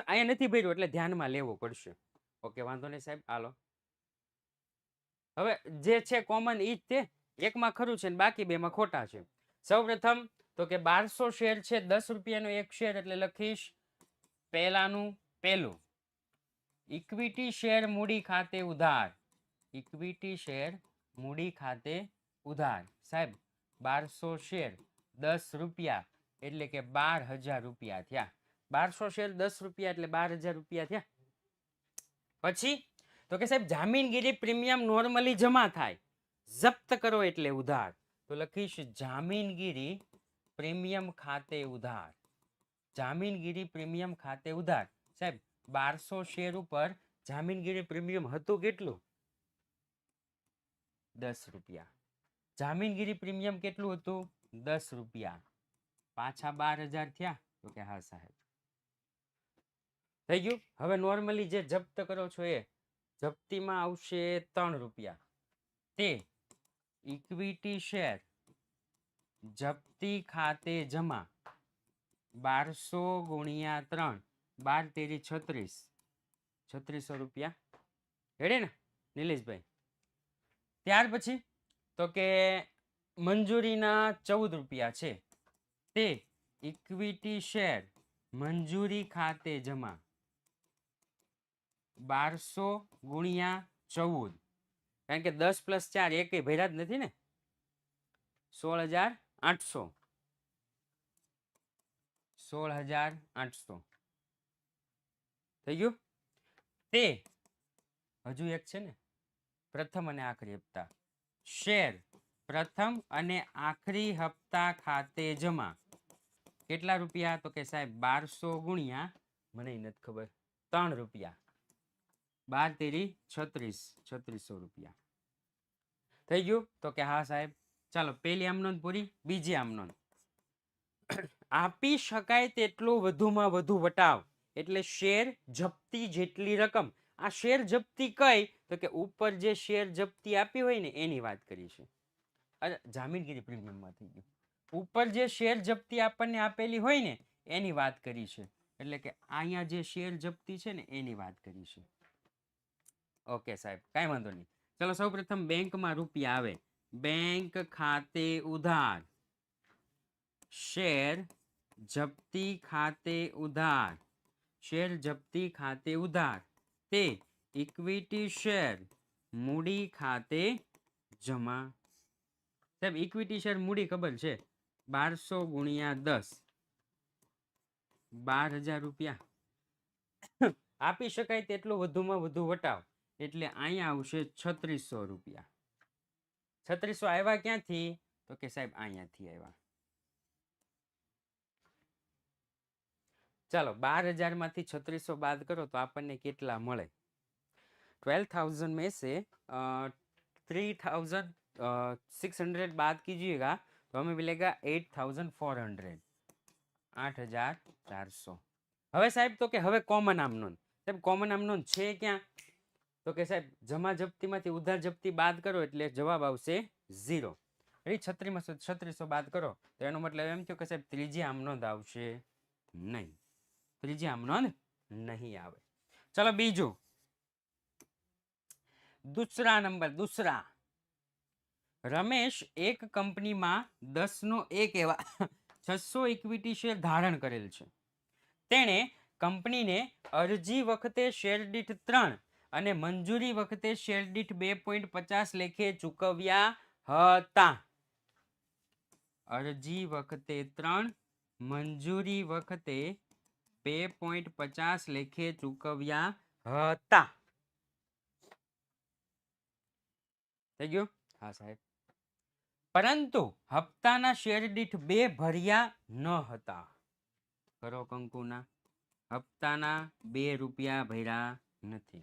અહીંયા નથી ભર્યું એટલે ધ્યાનમાં લેવું પડશે. ઓકે, વાંધો નહીં સાહેબ, હાલો. હવે જે છે કોમન ઈ જ તે, એકમાં ખરું છે ને બાકી બેમાં ખોટા છે. સૌપ્રથમ તો કે 1200 શેર છે, 10 રૂપિયાનો એક શેર એટલે લખીશ પહેલાનું પહેલું. ઇક્વિટી શેર મૂડી ખાતે ઉધાર, ઇક્વિટી શેર મૂડી ખાતે ઉધાર. સાહેબ 1200 શેર 10 રૂપિયા એટલે કે 12,000 રૂપિયા થયા. 1200 શેર 10 રૂપિયા એટલે 12,000 રૂપિયા થયા. પછી તો કે સાહેબ જામીનગીરી પ્રીમિયમ નોર્મલી જમા થાય, જપ્ત કરો એટલે ઉધાર, તો લખીશ જામીનગીરી પ્રીમિયમ ખાતે ઉધાર. જામીનગીરી પ્રીમિયમ ખાતે ઉધાર. સાહેબ 1200 શેર ઉપર જામીનગીરી પ્રીમિયમ હતું કેટલું? 10 રૂપિયા. જામીનગીરી પ્રીમિયમ કેટલું હતું? 10 રૂપિયા. પાછા 12,000 થયા? તો કે હા સાહેબ. થઈ ગયું. હવે નોર્મલી જે જપ્ત કરો છો એ જપ્તીમાં આવશે 3 રૂપિયા. તે ઇક્વિટી શેર જપ્તી ખાતે જમા 1200 ગુણ્યા 3, 12 તેરી 36, 3600 રૂપિયા. હેડે ને નિલેશભાઈ? ત્યાર પછી તો કે મંજૂરીના 14 રૂપિયા છે, તે ઇક્વિટી શેર મંજૂરી ખાતે જમા 1200 ગુણ્યા 14, કારણ કે 10 + 4 એકે ભર્યા જ નથી ને, 16,800, 16,800 થઈ ગયું. તે હજુ એક છે ને પ્રથમ અને આખરી હપ્તા, શેર પ્રથમ અને આખરી હપ્તા ખાતે જમા કેટલા રૂપિયા? તો કે સાહેબ 1200 ગુણ્યા મને નથી ખબર 3 રૂપિયા, 12 તેરી 36, 3600 રૂપિયા થઈ ગયું. તો કે હા સાહેબ. ચાલો પહેલી આમ નોંધ પૂરી. બીજી આમ નોંધ, આપી શકાય તેટલું વધુમાં વધુ વટાવ એટલે શેર જપ્તી જેટલી રકમ. આ શેર જપ્તી કઈ? તો કે ઉપર જે શેર જપ્તી આપી હોય ને એની વાત કરી છે. જામીનગીરી પ્રીમિયમમાં થઈ ગયું. ઉપર જે શેર જપ્તી આપણને આપેલી હોય ને એની વાત કરી છે, એટલે કે અહીંયા જે શેર જપ્તી છે ને એની વાત કરી છે. ઓકે સાહેબ, કાંઈ વાંધો નહીં. ચલો સૌપ્રથમ બેંકમાં રૂપિયા આવે, બેંક ખાતે ઉધાર, શેર જપ્તી ખાતે ઉધાર, શેર જપ્તી ખાતે ઉધાર, તે ઇક્વિટી શેર મૂડી ખાતે જમા. સાહેબ ઇક્વિટી શેર મૂડી ખબર છે, 1200 ગુણ્યા 10, 12,000 રૂપિયા. આપી શકાય તેટલો વધુમાં વધુ વટાવ એટલે અહીંયા આવશે 3600 રૂપિયા. 3600 આવ્યા ક્યાંથી? તો કે સાહેબ અહીંયાથી આવ્યા. ચાલો 12,000 માંથી 3600 બાદ કરો તો આપણને કેટલા મળે? 12,000 में से 3,600 बात कीजिएगा तो हमें मिलेगा 8,400, 8,400. હવે સાહેબ તો કે હવે કોમન આમ નોંધ. સાહેબ કોમન આમ નોંધ છે ક્યાં? તો કે સાહેબ જમા જપ્તીમાંથી ઉધાર જપ્તી બાદ કરો એટલે જવાબ આવશે 0. 3600 બાદ કરો તો એનો મતલબ એમ થયો કે સાહેબ ત્રીજી આમ નોંધ આવશે નહીં, ત્રીજી આમ નોંધ નહીં આવે. ચલો બીજું, दूसरा नंबर. दूसरा, रमेश एक कंपनी में 10/1 एवा 600 इक्विटी शेर धारण करेल छे. तेणे कंपनी ने अरजी वखते शेर दीठ 3 અને મંજૂરી વખતે શેર દીઠ 2.50 લેખે ચૂકવ્યા હતા. અરજી વખતે 3, મંજૂરી વખતે 2.50 લેખે ચૂકવ્યા હતા. થઈ ગયું? હા સાહેબ. પરંતુ હપ્તાના શેર દીઠ 2 ભર્યા ન હતા. કરો કંકુના. હપ્તાના 2 રૂપિયા ભર્યા નથી.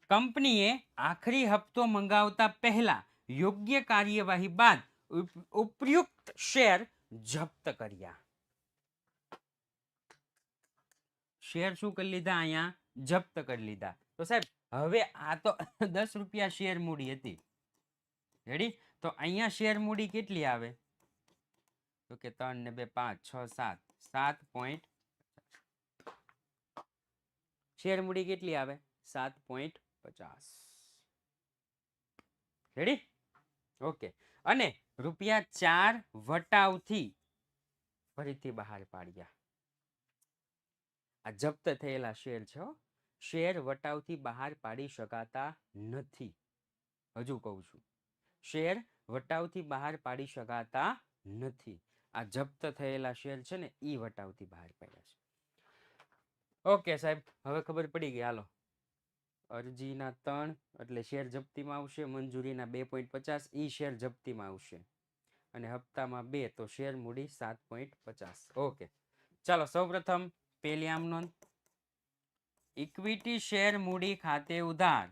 કંપનીએ આખરી હપ્તો મંગાવતા પહેલા યોગ્ય કાર્યવાહી બાદ ઉપયુક્ત શેર જપ્ત કર્યા. શેર શું કરી લીધા? અહીંયા જપ્ત કરી લીધા. તો સાહેબ હવે આ તો 10 રૂપિયા શેર મૂડી હતી. રેડી? તો અહીંયા શેર મૂડી કેટલી આવે? તો કે 3 ને 2 5 6 7 7. શેર મૂડી કેટલી આવે? 7.50. રેડી? ઓકે. અને ₹4 વટાવથી ફરીથી બહાર પાડ્યા. આ જપ્ત થયેલા શેર છે. શેર વટાવથી બહાર પાડી શકાતા નથી. હજુ કહું છું, શેર વટાવથી બહાર પાડી શકાતા નથી. આ જપ્ત થયેલા શેર છે ને, ઈ વટાવથી બહાર પાડ્યા છે. ઓકે સાહેબ, હવે ખબર પડી ગઈ. હાલો, અરજીના 3 એટલે શેર જપ્તીમાં આવશે, મંજૂરીના 2.50 ઈ શેર જપ્તીમાં આવશે, અને હપ્તામાં 2 તો શેર મૂડી 7.50. ઓકે, ચાલો સૌપ્રથમ પેલી આમ નોંધ. ઇક્વિટી શેર મૂડી ખાતે ઉધાર.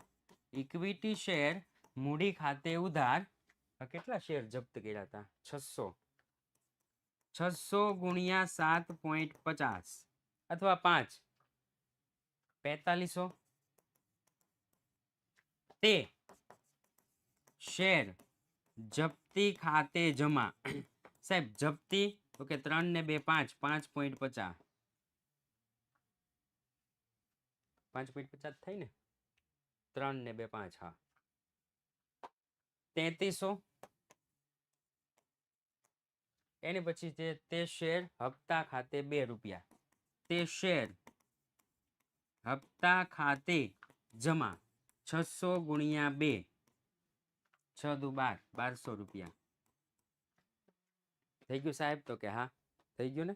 ઇક્વિટી શેર મૂડી ખાતે ઉધાર. કેટલા શેર જપ્ત કર્યા હતા? 600. 600 ગુણ્યા 7.50 અથવા 5 4500. તે શેર જપ્તી ખાતે જમા. સાહેબ જપ્તી તો કે 3 ને 2 5 5.50. 5.50 થઈ ને? 3 ને 2 5. હા, 3300. એની પછી તે શેર હપ્તા ખાતે 2 રૂપિયા. તે શેર હપ્તા ખાતે જમા 600 ગુણ્યા 2 6 દુ 12 1200 રૂપિયા. થઈ ગયું સાહેબ? તો કે હા થઈ ગયું ને.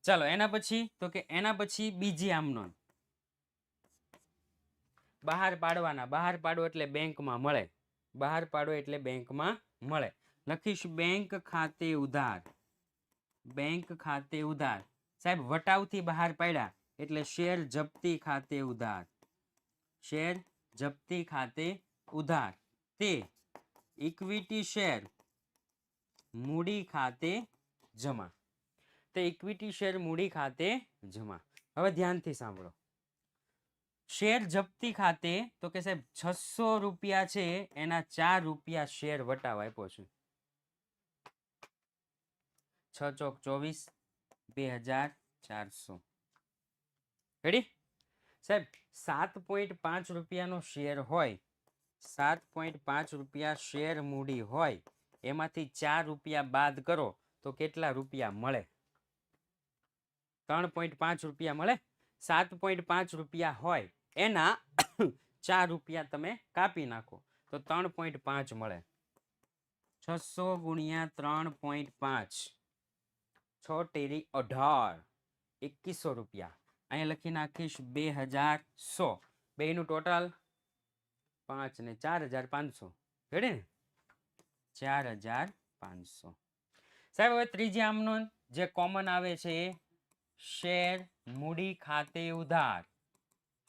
ચાલો એના પછી તો કે એના પછી બીજી આમ નોંધ. બહાર પાડવાના. બહાર પાડો એટલે બેંકમાં મળે. બહાર પાડો એટલે બેંકમાં મળે. લખીશ બેંક ખાતે ઉધાર. બેંક ખાતે ઉધાર. સાહેબ વટાવથી બહાર પાડ્યા એટલે શેર જપ્તી ખાતે ઉધાર. શેર જપ્તી ખાતે ઉધાર. તે ઇક્વિટી શેર મૂડી ખાતે જમા. તે ઇક્વિટી શેર મૂડી ખાતે જમા. હવે ધ્યાનથી સાંભળો. શેર જપ્તી ખાતે તો કે સાહેબ 600 રૂપિયા છે, એના 4 રૂપિયા શેર વટાવ આપ્યો છે. 6 ચોક 24 2400. રેડી? સાહેબ 7.5 રૂપિયાનો શેર હોય, 7.5 રૂપિયા શેર મૂડી હોય, એમાંથી 4 રૂપિયા બાદ કરો તો કેટલા રૂપિયા મળે? 3.5 રૂપિયા મળે. 7.5 રૂપિયા હોય એના 4 રૂપિયા તમે કાપી નાખો તો 3.5 મળે. 600 ગુણ્યા 3.5 6 તેરી 18 2100 રૂપિયા. અહીંયા લખી નાખીશ 2100. બેનું ટોટલ 5 ને 4500. રેડી ને? 4500. સાહેબ હવે ત્રીજી આમ નોંધ જે કોમન આવે છે એ શેર મૂડી ખાતે ઉધાર.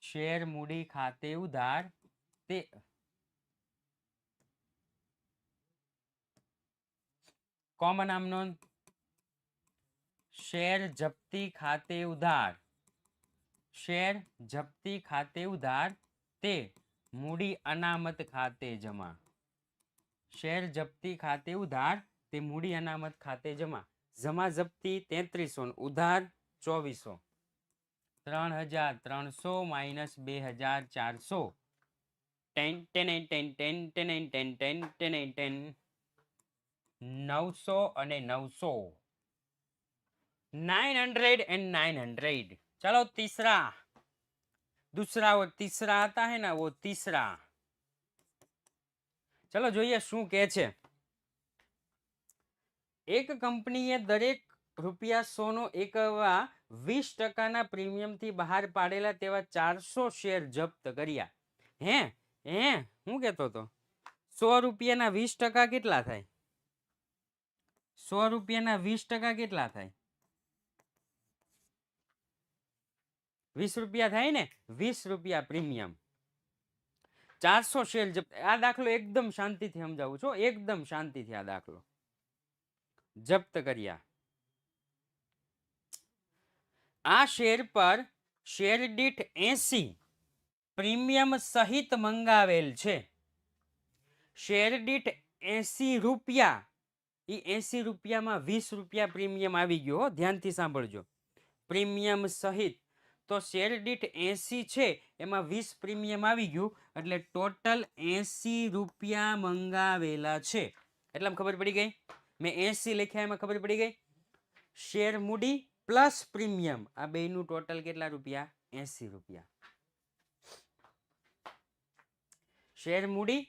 શેર મૂડી ખાતે ઉધાર. તે કોમન આમ નોંધ શેર જપ્તી ખાતે ઉધાર. શેર જપ્તી ખાતે ઉધાર. તે મૂડી અનામત ખાતે જમા. શેર જપ્તી ખાતે ઉધાર. તે મૂડી અનામત ખાતે જમા. જમા જપ્તી 3300, ઉધાર 2400. 3300 માઇનસ 2400. 10 10 10 10 10 10 10 10 10 900 અને 900 900 and 900. चलो तीसरा. दूसरा वो तीसरा आता है ना, वो तीसरा. चलो જોઈએ શું કહે છે. એક કંપનીએ દરેક ₹100 નો એકવા 20% પ્રીમિયમથી બહાર પાડેલા તેવા 400 શેર જપ્ત કર્યા. હે હું કહેતો હતો 100 રૂપિયાના 20% કેટલા થાય? 100 રૂપિયાના 20% કેટલા થાય? 20 રૂપિયા થાય ને. 20 રૂપિયા પ્રીમિયમ. 400 શેર જપ્ત. આ દાખલો એકદમ શાંતિથી સમજાવું છું, એકદમ શાંતિથી. આ દાખલો જપ્ત કર્યા. આ શેર પર શેર દીઠ 80 પ્રીમિયમ સહિત મંગાવેલ છે. શેર દીઠ 80 રૂપિયા. એ 80 રૂપિયામાં 20 રૂપિયા પ્રીમિયમ આવી ગયો. ધ્યાનથી સાંભળજો. પ્રીમિયમ સહિત. તો શેર દીઠ 80 છે, એમાં 20 પ્રીમિયમ આવી ગયું, એટલે ટોટલ 80 રૂપિયા મંગાવેલા છે. એટલે ખબર પડી ગઈ. મેં 80 લખ્યા, એમાં ખબર પડી ગઈ. શેર મૂડી પ્લસ પ્રીમિયમ, આ બેનું ટોટલ કેટલા રૂપિયા? 80 રૂપિયા. શેર મૂડી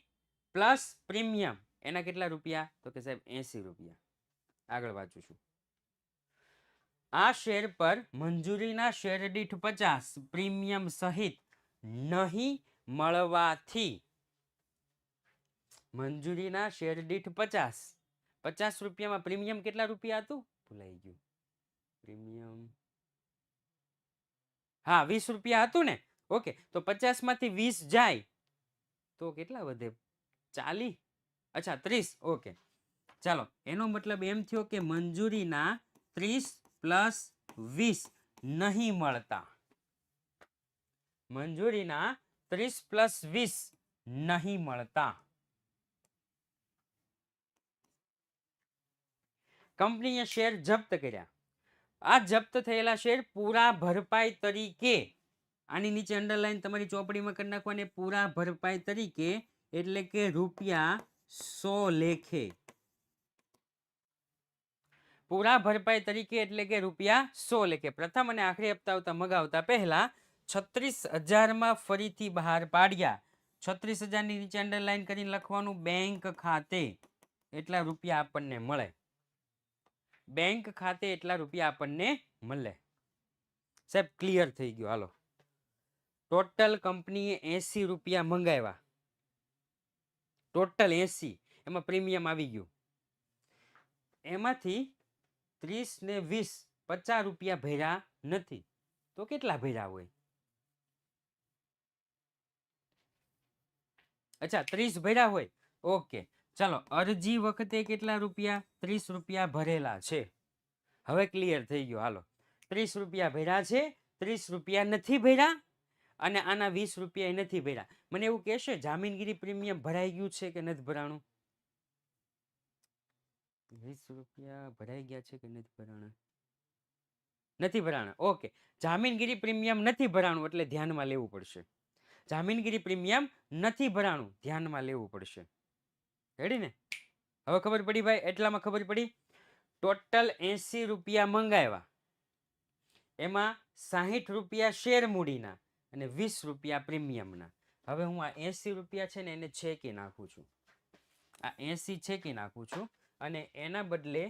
પ્લસ પ્રીમિયમ એના કેટલા રૂપિયા? તો કે સાહેબ 80 રૂપિયા. આગળ વાંચું છું. આ શેર પર મંજૂરીના શેર દીઠ 50 પ્રીમિયમ સહિત નહીં મળવાથી, મંજૂરીના શેર દીઠ 50 રૂપિયામાં પ્રીમિયમ કેટલા રૂપિયા હતું? ભૂલાઈ ગયું. પ્રીમિયમ હા 20 રૂપિયા હતું ને. ઓકે, તો 50 માંથી 20 જાય તો કેટલા વધે? 40. અચ્છા 30. ઓકે, ચાલો. એનો મતલબ એમ થયો કે મંજૂરીના 30 પ્લસ 20 નહીં મળતા. મંજૂરીના 30 પ્લસ 20 નહીં મળતા. કંપનીએ શેર જપ્ત કર્યા. આ જપ્ત થયેલા શેર પૂરા ભરપાઈ તરીકે, આની નીચે અંડરલાઈન તમારી ચોપડીમાં કરી નાખવાની, પૂરા ભરપાઈ તરીકે એટલે કે રૂપિયા 100 લેખે. પૂરા ભરપાઈ તરીકે એટલે કે રૂપિયા 100 લેખે. પ્રથમ અને આખરી હપ્તા આવતા મગાવતા પહેલા 36,000 માં ફરીથી બહાર પાડ્યા. 36,000 ની નીચે અંડરલાઈન કરીને લખવાનું બેંક ખાતે એટલા રૂપિયા આપણને મળે. બેંક ખાતે એટલા રૂપિયા આપણને મળે. સાહેબ ક્લિયર થઈ ગયું. હાલો, ટોટલ કંપનીએ 80 રૂપિયા મંગાવ્યા. ટોટલ 80, એમાં પ્રીમિયમ આવી ગયું. એમાંથી 30 ને 20 50 રૂપિયા ભર્યા નથી. તો કેટલા ભર્યા હોય? અચ્છા 30 ભર્યા હોય. ઓકે, ચાલો. અરજી વખતે કેટલા રૂપિયા? 30 રૂપિયા ભરેલા છે. હવે ક્લિયર થઈ ગયો. હાલો, 30 રૂપિયા ભર્યા છે, 30 રૂપિયા નથી ભર્યા, અને આના 20 રૂપિયા નથી ભર્યા. મને એવું કહેશે જામીનગીરી પ્રીમિયમ ભરાઈ ગયું છે કે નથી ભરાણું? 20 રૂપિયા ભરાઈ ગયા છે કે નથી ભરાણા? નથી ભરાણા. ઓકે, જામીનગીરી પ્રીમિયમ નથી ભરાણું એટલે ધ્યાનમાં લેવું પડશે. જામીનગીરી પ્રીમિયમ નથી ભરાણું, ધ્યાનમાં લેવું પડશે. રેડી ને? હવે ખબર પડી ભાઈ? એટલામાં ખબર પડી. ટોટલ 80 રૂપિયા મંગાવ્યા, એમાં 60 રૂપિયા શેર મૂડીના અને 20 રૂપિયા પ્રીમિયમના. હવે હું આ 80 રૂપિયા છે ને એને છેકી નાખું છું. આ 80 છેકી નાખું છું અને એના બદલે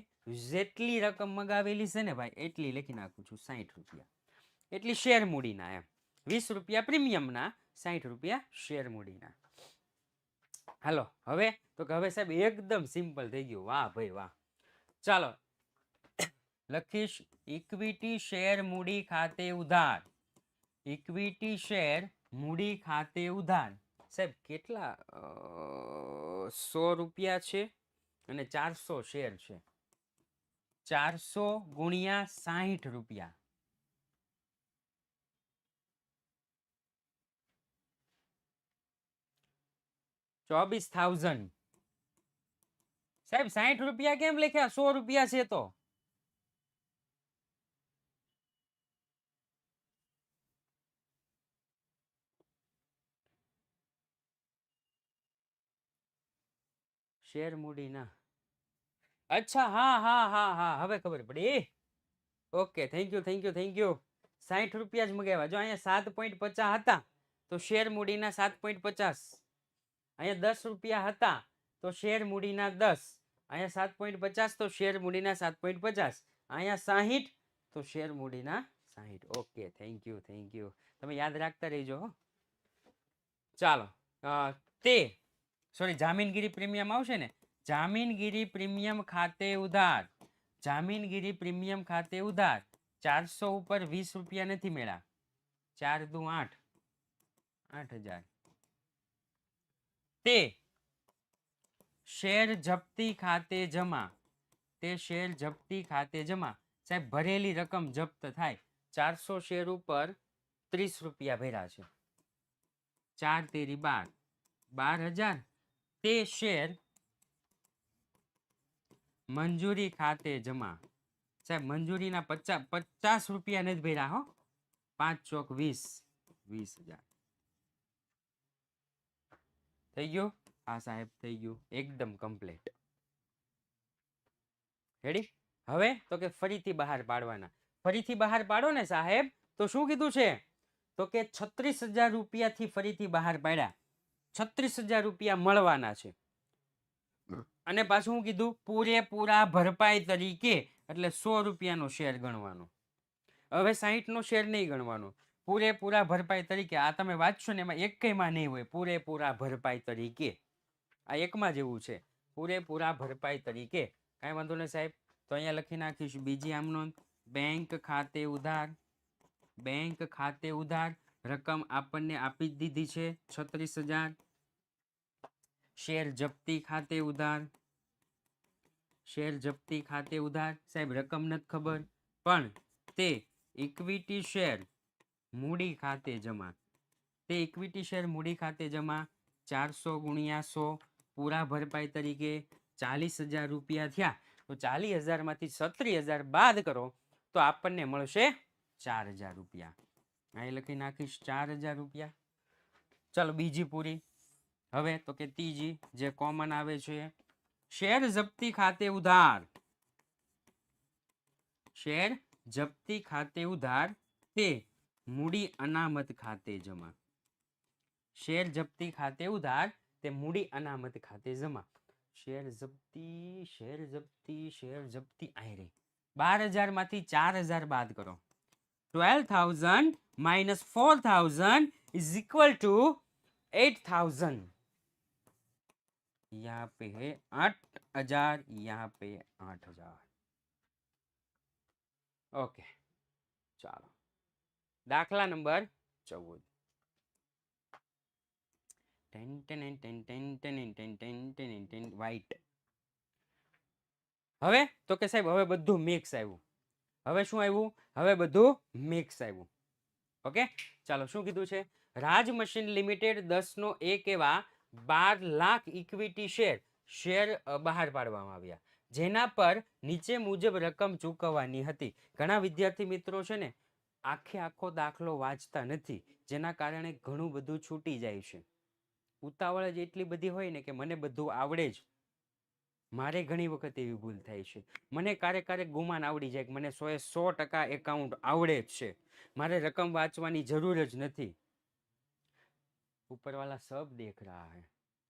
જેટલી રકમ મગાવેલી છે ને ભાઈ એટલી લખી નાખું છું. 60 રૂપિયા એટલી શેર મૂડીના. એમ 20 રૂપિયા પ્રીમિયમના, 60 રૂપિયા શેર મૂડીના. હાલો, હવે તો કે હવે સાહેબ એકદમ સિમ્પલ થઈ ગયું. વાહ ભાઈ વાહ. ચાલો લખીશ ઇક્વિટી શેર મૂડી ખાતે ઉધાર. ઇક્વિટી શેર મૂડી ખાતે ઉધાર. સાહેબ કેટલા? 100 રૂપિયા છે અને 400 શેર છે. 400 ગુણ્યા 60 રૂપિયા. 24,000. સાહેબ 60 રૂપિયા કેમ લખ્યા? 100 રૂપિયા છે તો. શેર મૂડી ના. અચ્છા, હા હા હા હા, હવે ખબર પડી. Okay, thank you thank you thank you. 60 રૂપિયા જ મગાવ્યા. જો અહીંયા 7.50 હતા તો શેર મૂડીના 7.50. અહીંયા 10 રૂપિયા હતા તો શેર મૂડીના 10. અહીંયા 7.50 તો શેર મૂડીના 7.50. અહીંયા 60 તો શેર મૂડીના 60. Okay, thank you thank you. તમે યાદ રાખતા રહેજો. ચાલો, તે સોરી જામીનગીરી પ્રીમિયમ આવશે ને, જામીનગીરી પ્રીમિયમ ખાતે ઉધાર, જામીનગીરી પ્રીમિયમ ખાતે ઉધાર 400 ઉપર 20 રૂપિયા નથી મેળા, 4 દુ 8, 8000 તે શેર જપ્તી ખાતે જમા, તે શેર જપ્તી ખાતે જમા. સાહેબ ભરેલી રકમ જપ્ત થાય, 400 શેર ઉપર 30 રૂપિયા ભર્યા છે, 4 તેરી 12, 12000 તે શેર મંજૂરી ખાતે જમા. સાહેબ મંજૂરીના 50 રૂપિયા નથી ભર્યા હો, 5 ચોક 20, 20000 થઈ ગયું. હા સાહેબ થઈ ગયું, એકદમ કમ્પ્લીટ. રેડી. હવે તો કે ફરીથી બહાર પાડવાના, ફરીથી બહાર પાડો ને સાહેબ તો શું કીધું છે, તો કે 36000 રૂપિયાથી ફરીથી બહાર પાડ્યા, 36000 રૂપિયા મળવાના છે. અને પાછું શું કીધું, પૂરેપૂરા ભરપાઈ તરીકે, એટલે 100 રૂપિયાનો શેર ગણવાનો. હવે 60 નો શેર નહીં ગણવાનો, પૂરેપૂરા ભરપાઈ તરીકે. આ તમે વાંચશો ને એમાં એકમાં નહીં હોય પૂરેપૂરા ભરપાઈ તરીકે, આ એકમાં જેવું છે, પૂરેપૂરા ભરપાઈ તરીકે. કાંઈ વાંધો નહીં સાહેબ. તો અહીંયા લખી નાખીશું બીજી આમ નોંધ, બેંક ખાતે ઉધાર, બેંક ખાતે ઉધાર રકમ આપણને આપી જ દીધી છે 36000. શેર જપ્તી ખાતે ઉધાર, શેર જપ્તી ખાતે ઉધાર. સાહેબ રકમ નથી ખબર, પણ તે ઇક્વિટી શેર મૂડી ખાતે જમા, તે ઇક્વિટી શેર મૂડી ખાતે જમા 400 ગુણ્યા 100 પૂરા ભરપાઈ તરીકે 40000 રૂપિયા થયા. તો 40000 માંથી 36000 બાદ કરો તો આપણને મળશે 4000 રૂપિયા. અહીં લખી નાખીશ 4000 રૂપિયા. ચાલો બીજી પૂરી. હવે તો કે ત્રીજી જે કોમન આવે છે, શેર જપ્તી ખાતે ઉધાર, શેર જપ્તી ખાતે ઉધાર તે મૂડી અનામત ખાતે જમા, શેર જપ્તી ખાતે ઉધાર તે મૂડી અનામત ખાતે જમા. શેર જપ્તી, શેર જપ્તી, શેર જપ્તી આઈ રહી. 12000 માંથી 4000 બાદ કરો, 12000 minus 4000 is equal to 8000. यहाँ पे है 8000, यहाँ पे 8000. ओके ચાલો દાખલા નંબર 14. વ્હાઈટ. હવે તો કે સાહેબ હવે બધું મિક્સ આવ્યું. હવે શું આવ્યું, હવે બધું મિક્સ આવ્યું. ઓકે ચાલો શું કીધું છે, રાજ મશીન લિમિટેડ 10 નો 1 એવા 12 લાખ ઇક્વિટી શેર બહાર પાડવામાં આવ્યા, જેના પર નીચે મુજબ રકમ ચૂકવવાની હતી. ઘણા વિદ્યાર્થી મિત્રો છે ને આખો દાખલો વાંચતા નથી, જેના કારણે ઘણું બધું છૂટી જાય છે. ઉતાવળ જ એટલી બધી હોય ને કે મને બધું આવડે જ. મારે ઘણી વખત એવી ભૂલ થાય છે, મને ક્યારેક ગુમાન આવડી જાય કે મને 100% એકાઉન્ટ આવડે જ છે, મારે રકમ વાંચવાની જરૂર જ નથી. ઉપરવાલા સબ દેખ રહા હૈ,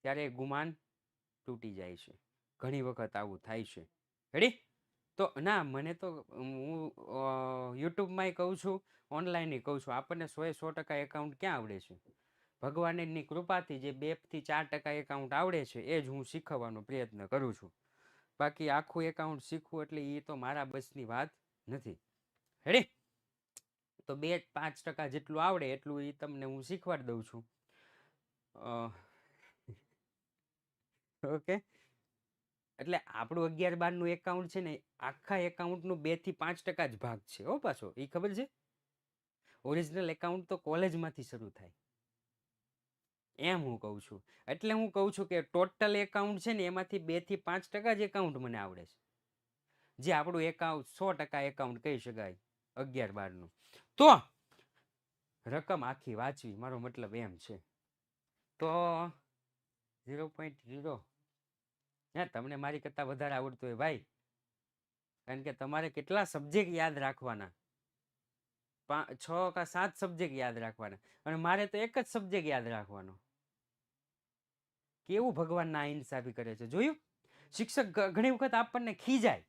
ત્યારે ગુમાન તૂટી જાય છે. ઘણી વખત આવું થાય છે. રેડી. તો ના મને તો હું યુટ્યુબમાં કહું છું, ઓનલાઈન કહું છું, આપણને 100% એકાઉન્ટ ક્યાં આવડે છે. ભગવાનની કૃપાથી જે 2 થી 4% એકાઉન્ટ આવડે છે એ જ હું શીખવવાનો પ્રયત્ન કરું છું. બાકી આખું એકાઉન્ટ શીખવું એટલે એ તો મારા બસની વાત નથી. રેડી. તો 2-5% જેટલું આવડે એટલું એ તમને હું શીખવાડી દઉં છું. ઓકે એટલે આપણું 11-12 નું એકાઉન્ટ છે ને આખા એકાઉન્ટનું 2 થી 5% જ ભાગ છે હો. પાછો એ ખબર છે, ઓરિજિનલ એકાઉન્ટ તો કોલેજમાંથી શરૂ થાય એમ હું કહું છું. એટલે હું કહું છું કે ટોટલ એકાઉન્ટ છે ને એમાંથી 2 થી 5% જ એકાઉન્ટ મને આવડે છે, જે આપણું એકાઉન્ટ 100% એકાઉન્ટ કહી શકાય 11-12 નું. તો રકમ આખી વાંચવી મારો મતલબ એમ છે. તો 0.0 તમને મારી કરતા વધારે આવડતું હોય ભાઈ, કારણ કે તમારે કેટલા સબ્જેક્ટ યાદ રાખવાના, 6 કે 7 સબ્જેક્ટ યાદ રાખવાના, અને મારે તો એક જ સબ્જેક્ટ યાદ રાખવાનો. કેવું ભગવાન ના ઇન્સાફી કરે છે જોયું. શિક્ષક ઘણી વખત આપણને ખીજાય,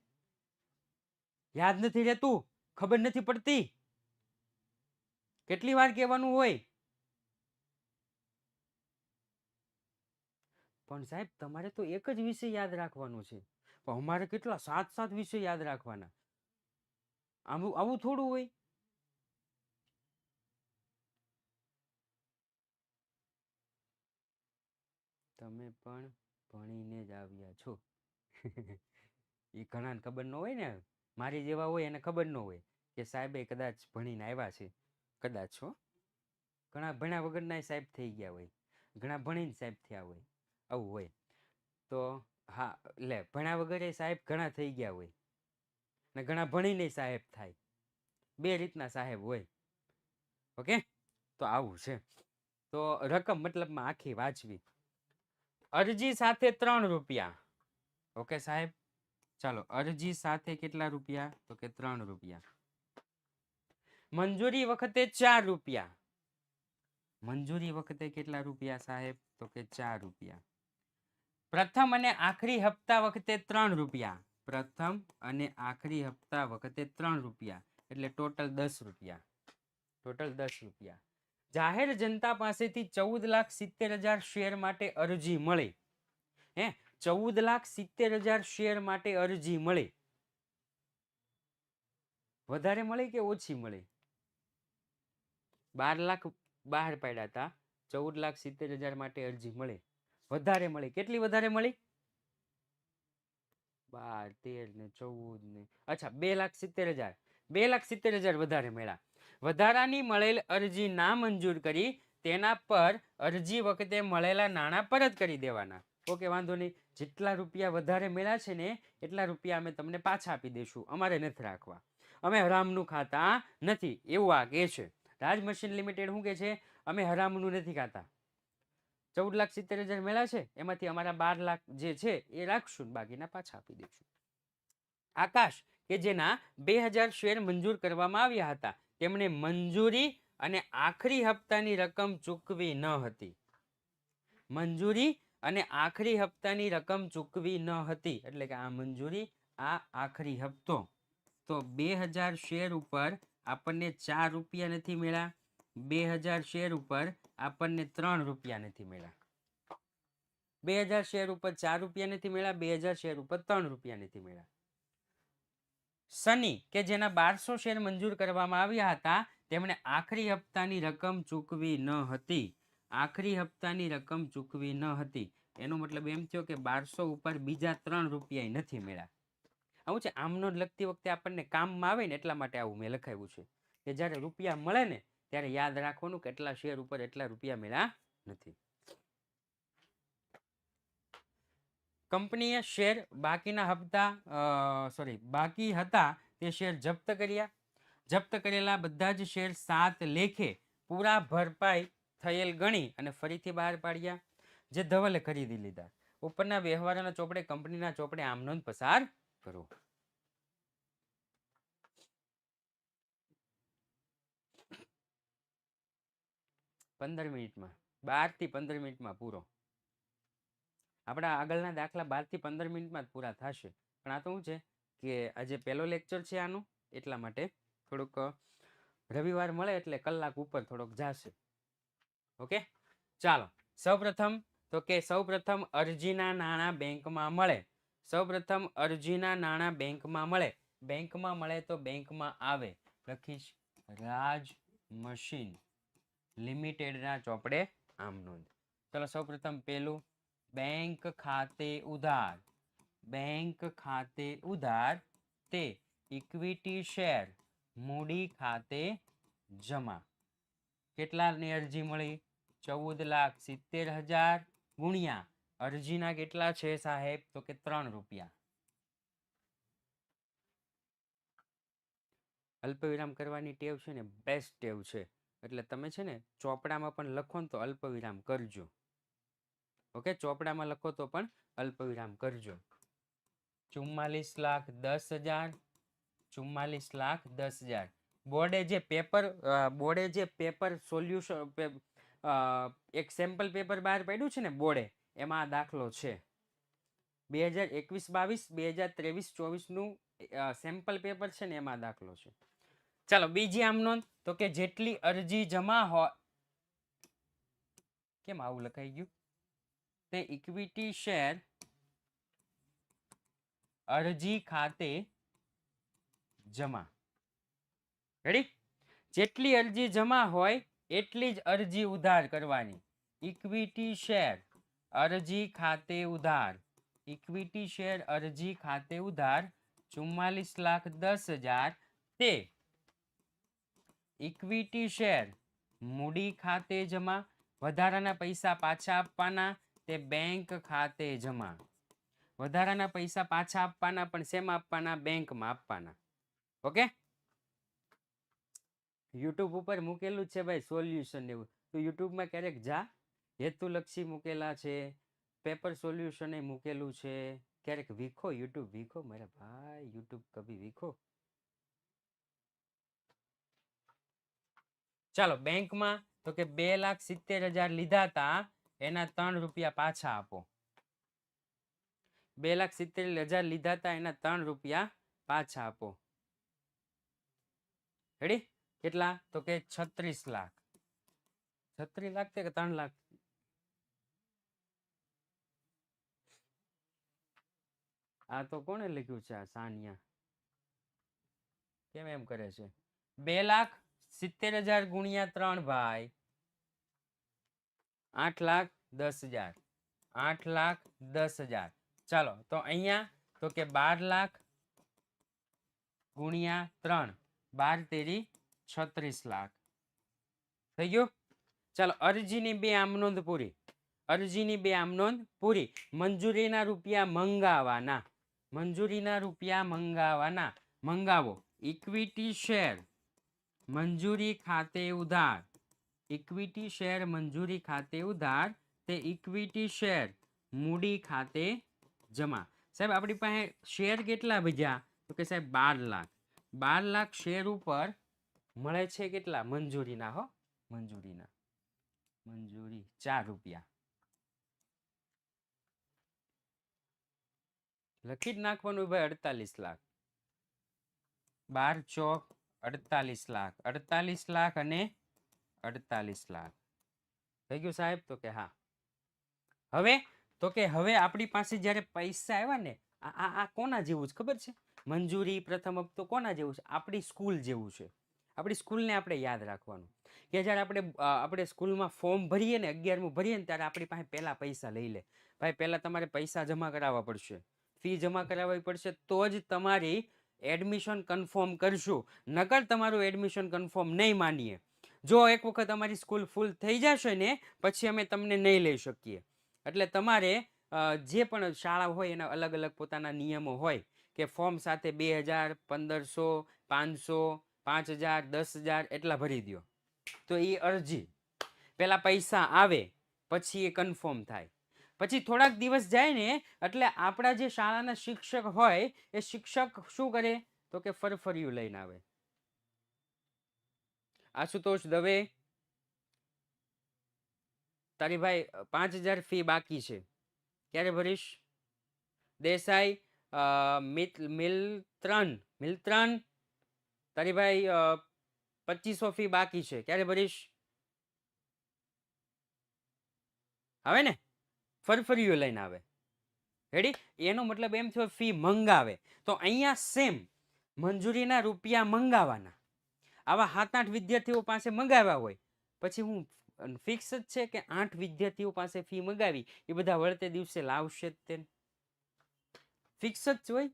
યાદ નથી રહેતું, ખબર નથી પડતી. કેટલી વાર કહેવાનું હોય, પણ સાહેબ તમારે તો એક જ વિષય યાદ રાખવાનો છે, પણ અમારે કેટલા 7 વિષય યાદ રાખવાના. આવું આવું થોડું હોય. તમે પણ ભણીને જ આવ્યા છો. એ ઘણાને ખબર ન હોય ને, મારી જેવા હોય એને ખબર ન હોય કે સાહેબે કદાચ ભણીને આવ્યા છે. કદાચ હો, ઘણા ભણ્યા વગરના સાહેબ થઈ ગયા હોય, ઘણા ભણીને સાહેબ થયા હોય, આવું હોય. તો હા, એટલે ભણ્યા વગર સાહેબ ઘણા થઈ ગયા હોય ને ઘણા ભણીને સાહેબ થાય. બે રીતના સાહેબ હોય. ઓકે, તો આવું છે. તો રકમ મતલબમાં આખી વાંચવી. અરજી સાથે 3 રૂપિયા. ઓકે સાહેબ, ચાલો અરજી સાથે કેટલા રૂપિયા? તો કે 3 રૂપિયા. મંજૂરી વખતે 4 રૂપિયા. મંજૂરી વખતે કેટલા રૂપિયા સાહેબ? તો કે 4 રૂપિયા. પ્રથમ અને આખરી હપ્તા વખતે 3 રૂપિયા. પ્રથમ અને આખરી હપ્તા વખતે 3 રૂપિયા, એટલે ટોટલ 10 રૂપિયા. ટોટલ 10 રૂપિયા. જાહેર જનતા પાસેથી 14,70,000 શેર માટે અરજી મળી. હે, 14,70,000 શેર માટે અરજી મળી. વધારે મળી કે ઓછી મળી? 12 લાખ બહાર પાડ્યા હતા, 14,70,000 માટે અરજી મળી. વધારે મળી. કેટલી વધારે મળી? 12, 13 ને 14 ને, અચ્છા 2,70,000. 2,70,000 વધારે મળ્યા. વધારાની મળેલ અરજી ના મંજૂર કરી તેના પર અરજી વખતે મળેલા નાણાં પરત કરી દેવાના. ઓકે, વાંધો નહીં. જેટલા રૂપિયા વધારે મળ્યા છે ને એટલા રૂપિયા અમે તમને પાછા આપી દઈશું, અમારે નથી રાખવા, અમે હરામનું ખાતા નથી, એવું આ કહે છે. રાજ મશીન લિમિટેડ શું કહે છે? અમે હરામનું નથી ખાતા. 14,70,000 મળ્યા છે, એમાંથી અમારા 12 લાખ જે છે એ રાખશું, બાકીના પાછા આપી દઈશું. આકાશ, કે જેના 2,000 શેર મંજૂર કરવામાં આવ્યા હતા, તેમણે મંજૂરી અને આખરી હપ્તાની રકમ ચૂકવી ન હતી. મંજૂરી અને આખરી હપ્તાની રકમ ચૂકવી ન હતી, એટલે કે આ મંજૂરી, આ આખરી હપ્તો. તો 2,000 શેર ઉપર આપણને 4 રૂપિયા નથી મળ્યા. 2,000 શેર ઉપર આપણને 3 રૂપિયા નથી મળ્યા. 2,000 શેર ઉપર 4 રૂપિયા નથી મળ્યા. 2,000 શેર ઉપર 3 રૂપિયા નથી મળ્યા. સની, કે જેના 1200 શેર મંજૂર કરવામાં આવ્યા હતા, તેમણે આખરી હપ્તાની રકમ ચૂકવી ન હતી. આખરી હપ્તાની રકમ ચૂકવી ન હતી, એનો મતલબ એમ થયો કે 1200 ઉપર બીજા 3 રૂપિયા નથી મળ્યા. આવું છે. આમનો લખતી વખતે આપણને કામમાં આવે ને એટલા માટે આવું મેં લખાવ્યું છે કે જ્યારે રૂપિયા મળે ને ત્યારે યાદ રાખવાનું કે એટલા શેર ઉપર એટલા રૂપિયા મળ્યા નથી. કંપનીએ શેર બાકીના હપ્તા બાકી હતા તે શેર જપ્ત કર્યા. જપ્ત કરેલા બધા જ શેર 7 લેખે પૂરા ભરપાઈ થયેલ ગણી અને ફરીથી બહાર પાડ્યા, જે ધવલે ખરીદી લીધા. ઉપરના વ્યવહારોના ચોપડે કંપનીના ચોપડે આમ નોંધ પસાર કરો. પંદર મિનિટમાં, 12 થી 15 મિનિટમાં પૂરો. આપણા આગળના દાખલા 12 થી 15 મિનિટમાં જ પૂરા થશે. પણ આ તો શું છે કે આજે પહેલો લેક્ચર છે આનો, એટલા માટે થોડુંક રવિવાર મળે એટલે કલાક ઉપર થોડોક જશે. ઓકે, ચાલો. સૌપ્રથમ તો કે સૌપ્રથમ અરજીના નાણાં બેંકમાં મળે. સૌપ્રથમ અરજીના નાણાં બેંકમાં મળે. બેંકમાં મળે તો બેંકમાં આવે. લખીશ રાજ મશીન લિમિટેડના ચોપડે આમ નોંધ. ચલો સૌપ્રથમ પેલું, બેંક ખાતે ઉધાર. બેંક ખાતે ઉધાર તે ઇક્વિટી શેર મૂડી ખાતે જમા. કેટલાની અરજી મળી? 14,70,000 ગુણ્યા અરજીના કેટલા છે સાહેબ? તો કે 3 રૂપિયા. અલ્પવિરામ કરવાની ટેવ છે ને બેસ્ટ ટેવ છે, એટલે તમે છે ને ચોપડામાં પણ લખો ને તો અલ્પવિરામ કરજો. ઓકે, ચોપડામાં લખો તો પણ અલ્પવિરામ કરજો. 44,10,000. 44,10,000. બોર્ડે જે પેપર સોલ્યુશન એક સેમ્પલ પેપર બહાર પાડ્યું છે ને બોર્ડે, એમાં આ દાખલો છે. 2021-22, 2023-24 નું સેમ્પલ પેપર છે ને એમાં દાખલો છે. ચાલો બીજી આમ નોંધ તો કે જેટલી અરજી જમા હોય. કેમ આવું લખાઈ ગયું? તે ઇક્વિટી શેર અરજી ખાતે જમા. રેડી? જેટલી અરજી જમા હોય એટલી જ અરજી ઉધાર કરવાની. ઇક્વિટી શેર અરજી ખાતે ઉધાર. ઇક્વિટી શેર અરજી ખાતે ઉધાર 44,10,000 તે ઇક્વિટી શેર મૂડી ખાતે જમા. વધારાના પૈસા પાછા આપવાના તે બેંક ખાતે જમા. વધારાના પૈસા પાછા આપવાના પણ શેમાં આપવાના? બેંકમાં આપવાના. ઓકે? યુટ્યુબ ઉપર મૂકેલું છે ભાઈ સોલ્યુશન એવું. તો યુટ્યુબમાં ક્યારેક જા, હેતુલક્ષી મૂકેલા છે, પેપર સોલ્યુશન એ મૂકેલું છે. ક્યારેક વીખો યુટ્યુબ, વીખો મારા ભાઈ, યુટ્યુબ કભી વીખો. ચાલો બેંકમાં તો કે 2,70,000 લીધા હતા, એના 3 રૂપિયા પાછા આપો. 2,70,000 લીધા હતા, એના 3 રૂપિયા પાછા આપો. રેડી? કેટલા? તો કે 36 લાખ. 36 લાખ કે 3 લાખ? આ તો કોણે લખ્યું છે? આ સાનિયા કેમ એમ કરે છે? 2,70,000 ગુણ્યા 3 ભાઈ 8,10,000. 8,10,000. ચાલો તો અહીંયા તો કે 12 લાખ ગુણ્યા 3, 12 તેરી 36 લાખ થઈ ગયું. ચાલો અરજીની 2 આમનોંધ પૂરી. અરજીની 2 આમનોંધ પૂરી. મંજૂરીના રૂપિયા મંગાવાના. મંજૂરીના રૂપિયા મંગાવાના. મંગાવો. ઇક્વિટી શેર મંજૂરી ખાતે ઉધાર. ઇક્વિટી શેર મંજૂરી ખાતે ઉધાર તે ઇક્વિટી શેર મૂડી ખાતે જમા. સાહેબ આપણી પાસે શેર કેટલા વધ્યા? તો કે સાહેબ 12 લાખ. 12 લાખ શેર ઉપર મળે છે કેટલા? મંજૂરીના. હો, મંજૂરીના. મંજૂરી 4 રૂપિયા લખી જ નાખવાનું ભાઈ. 48 લાખ. 12 ચોક 48 લાખ. 48 લાખ અને 48 લાખ થઈ ગયું સાહેબ? તો કે હા. હવે તો કે હવે આપણી પાસે જ્યારે પૈસા આવ્યા ને, આ કોના જેવું છે ખબર છે? મંજૂરી પ્રથમ હપ્તો કોના જેવું છે? આપણી સ્કૂલ જેવું છે. આપણી સ્કૂલને આપણે યાદ રાખવાનું કે જ્યારે આપણે સ્કૂલમાં ફોર્મ ભરીએ ને, 11મું ભરીએ ને, ત્યારે આપણી પાસે પહેલા પૈસા લઈ લે. ભાઈ પહેલા તમારે પૈસા જમા કરાવવા પડશે, ફી જમા કરાવવી પડશે, તો જ તમારી એડમિશન કન્ફર્મ કરશું. નકર તમારું એડમિશન કન્ફર્મ નહીં માનીએ. જો એક વખત અમારી સ્કૂલ ફૂલ થઈ જશે ને, પછી અમે તમને નહીં લઈ શકીએ. એટલે તમારે જે પણ શાળા હોય એના અલગ અલગ પોતાના નિયમો હોય કે ફોર્મ સાથે 2,000, 1,500, 500, 5,000, 10,000 એટલા ભરી દો. તો એ અરજી પેલા પૈસા આવે પછી એ કન્ફર્મ થાય. પછી થોડાક દિવસ જાય ને એટલે આપણા જે શાળાના શિક્ષક હોય એ શિક્ષક શું કરે? તો કે ફરફરિયું લઈને આવે. આશુતોષ દવે, તારી ભાઈ 5,000 ફી બાકી છે, ક્યારે ભરીશ? દેસાઈ મિલ્ત્રન, તારી ભાઈ 2,500 ફી બાકી છે, ક્યારે ભરીશ? આવે ને, ફરફરિયું લઈને આવે. રેડી? એનો મતલબ એમ થયો ફી મંગાવે. તો અહીંયા સેમ મંજૂરીના રૂપિયા મંગાવાના. આવા 7-8 વિદ્યાર્થીઓ પાસે મંગાવ્યા હોય, પછી હું ફિક્સ જ છે કે 8 વિદ્યાર્થીઓ પાસે ફી મંગાવી, એ બધા વળતે દિવસે લાવશે જ. તે ફિક્સ જ હોય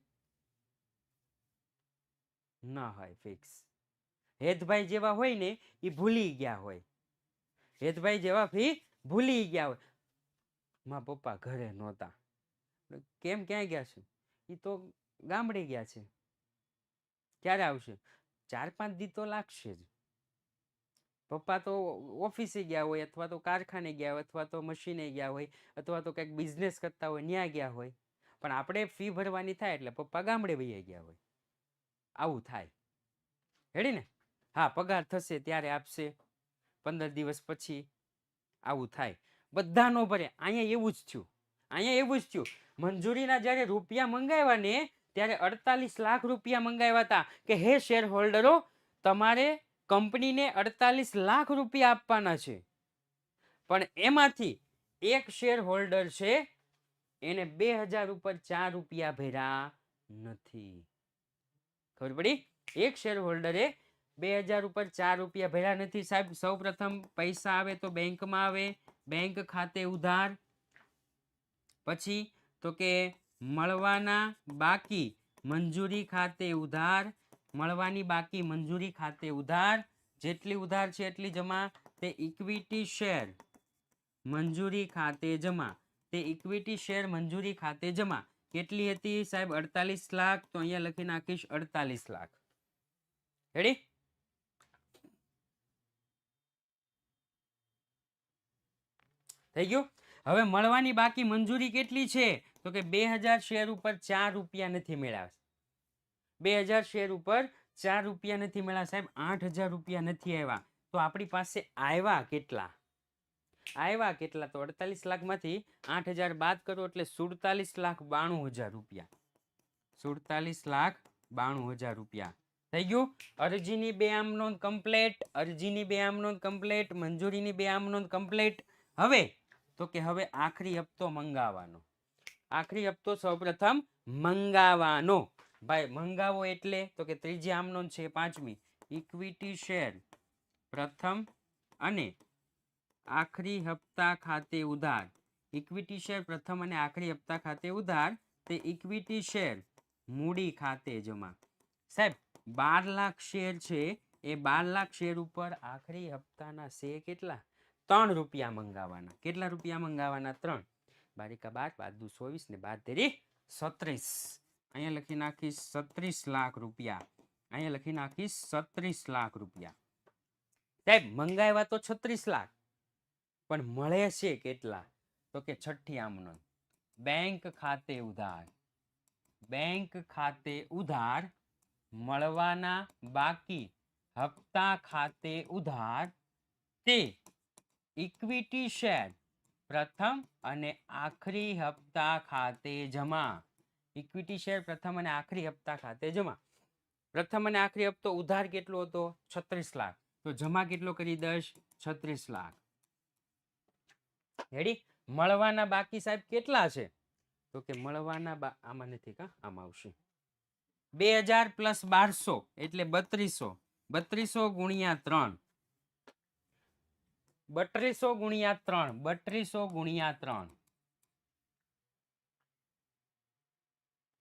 ના હોય ફિક્સ. હેતભાઈ જેવા હોય ને એ ભૂલી ગયા હોય. હેતભાઈ જેવા ફી ભૂલી ગયા હોય. માં પપ્પા ઘરે નહોતા. કેમ? ક્યાં ગયા છે? એ તો ગામડે ગયા છે. ક્યારે આવશે? 4-5 દી તો લાગશે જ. પપ્પા તો ઓફિસે ગયા હોય, અથવા તો કારખાને ગયા હોય, અથવા તો મશીને ગયા હોય, અથવા તો કંઈક બિઝનેસ કરતા હોય ત્યાં ગયા હોય. પણ આપણે ફી ભરવાની થાય એટલે પપ્પા ગામડે વહી ગયા હોય. આવું થાય. રેડી ને? હા, પગાર થશે ત્યારે આપશે, 15 દિવસ પછી. આવું થાય. બધા નો ભરે. અહીંયા એવું જ થયું. અહીંયા એવું જ થયું. મંજૂરીના જ્યારે રૂપિયા મંગાવ્યા ને ત્યારે 48 લાખ રૂપિયા મંગાવ્યા હતા કે હે શેર હોલ્ડરો, તમારે કંપનીને 48 લાખ રૂપિયા આપવાના છે. પણ એમાંથી એક શેર હોલ્ડર છે એને 2000 ઉપર 4 રૂપિયા ભર્યા નથી. ખબર પડી? એક શેર હોલ્ડરે 2000 ઉપર 4 રૂપિયા ભર્યા નથી. સાહેબ સૌપ્રથમ પૈસા આવે તો બેંકમાં આવે, બેંક ખાતે ઉધાર. પછી તો કે મળવાના બાકી મંજૂરી ખાતે ઉધાર, મળવાની બાકી મંજૂરી ખાતે ઉધાર. જેટલી ઉધાર છે એટલી જમા. તે ઇક્વિટી શેર મંજૂરી ખાતે જમા. તે ઇક્વિટી શેર મંજૂરી ખાતે જમા. કેટલી હતી સાહેબ? 48 લાખ. તો અહીંયા લખી નાખીશ 48 લાખ. રેડી? થઈ ગયું? હવે મળવાની બાકી મંજૂરી કેટલી છે? તો કે 2000 શેર ઉપર 4 રૂપિયા નથી મળ્યા. 2000 શેર ઉપર 4 રૂપિયા નથી મળ્યા સાહેબ. 8000 રૂપિયા નથી આવ્યા. તો આપણી પાસે આવ્યા કેટલા? આવ્યા કેટલા? તો 48 લાખમાંથી 8000 બાદ કરો એટલે 47,92,000 રૂપિયા. 47,92,000 રૂપિયા થઈ ગયું. અરજીની 2 આમ નોંધ કમ્પ્લીટ. અરજીની 2 આમ નોંધ કમ્પ્લીટ. મંજૂરીની 2 આમ નોંધ કમ્પ્લીટ. હવે તો કે હવે આખરી હપ્તો મંગાવવાનો. આખરી હપ્તો સૌપ્રથમ મંગાવવાનો. ભાઈ મંગાવો એટલે તો કે ત્રીજી આમ નોંધ છે 5મી ઇક્વિટી શેર પ્રથમ અને આખરી હપ્તા ખાતે ઉધાર. ઇક્વિટી શેર પ્રથમ અને આખરી હપ્તા ખાતે ઉધાર. તે ઇક્વિટી શેર મૂડી ખાતે જમા. સાહેબ 12 લાખ શેર છે એ 12 લાખ શેર ઉપર આખરી હપ્તાના છે કેટલા? 3 રૂપિયા મંગાવવાના. કેટલા રૂપિયા મંગાવવાના? 3. 12 12 12 24 ને 12 36. અહીંયા લખી નાખીશ 36 લાખ રૂપિયા. અહીંયા લખી નાખીશ 36 લાખ રૂપિયા. સાહેબ મંગાવ્યા તો 36 લાખ પણ મળે છે કેટલા? તો કે છઠ્ઠી આમ નોંધ બેંક ખાતે ઉધાર. બેંક ખાતે ઉધાર મળવાના બાકી હપ્તા ખાતે ઉધાર. તે ઇક્વિટી શેર પ્રથમ અને આખરી હપ્તા ખાતે જમા. ઇક્વિટી શેર પ્રથમ અને આખરી હપ્તા ખાતે જમા. પ્રથમ અને આખરી હપ્તો ઉધાર કેટલો હતો? 36 લાખ. તો જમા કેટલો કરી દઈશ? 36 લાખ. રેડી? મળવાના બાકી સાહેબ કેટલા છે? તો કે મળવાના આમાં નથી કા, આમાં આવશે 2000 પ્લસ 1200 એટલે 3200. 3200 ગુણ્યા 3. 3200 ગુણ્યા 3. 3200 ગુણ્યા 3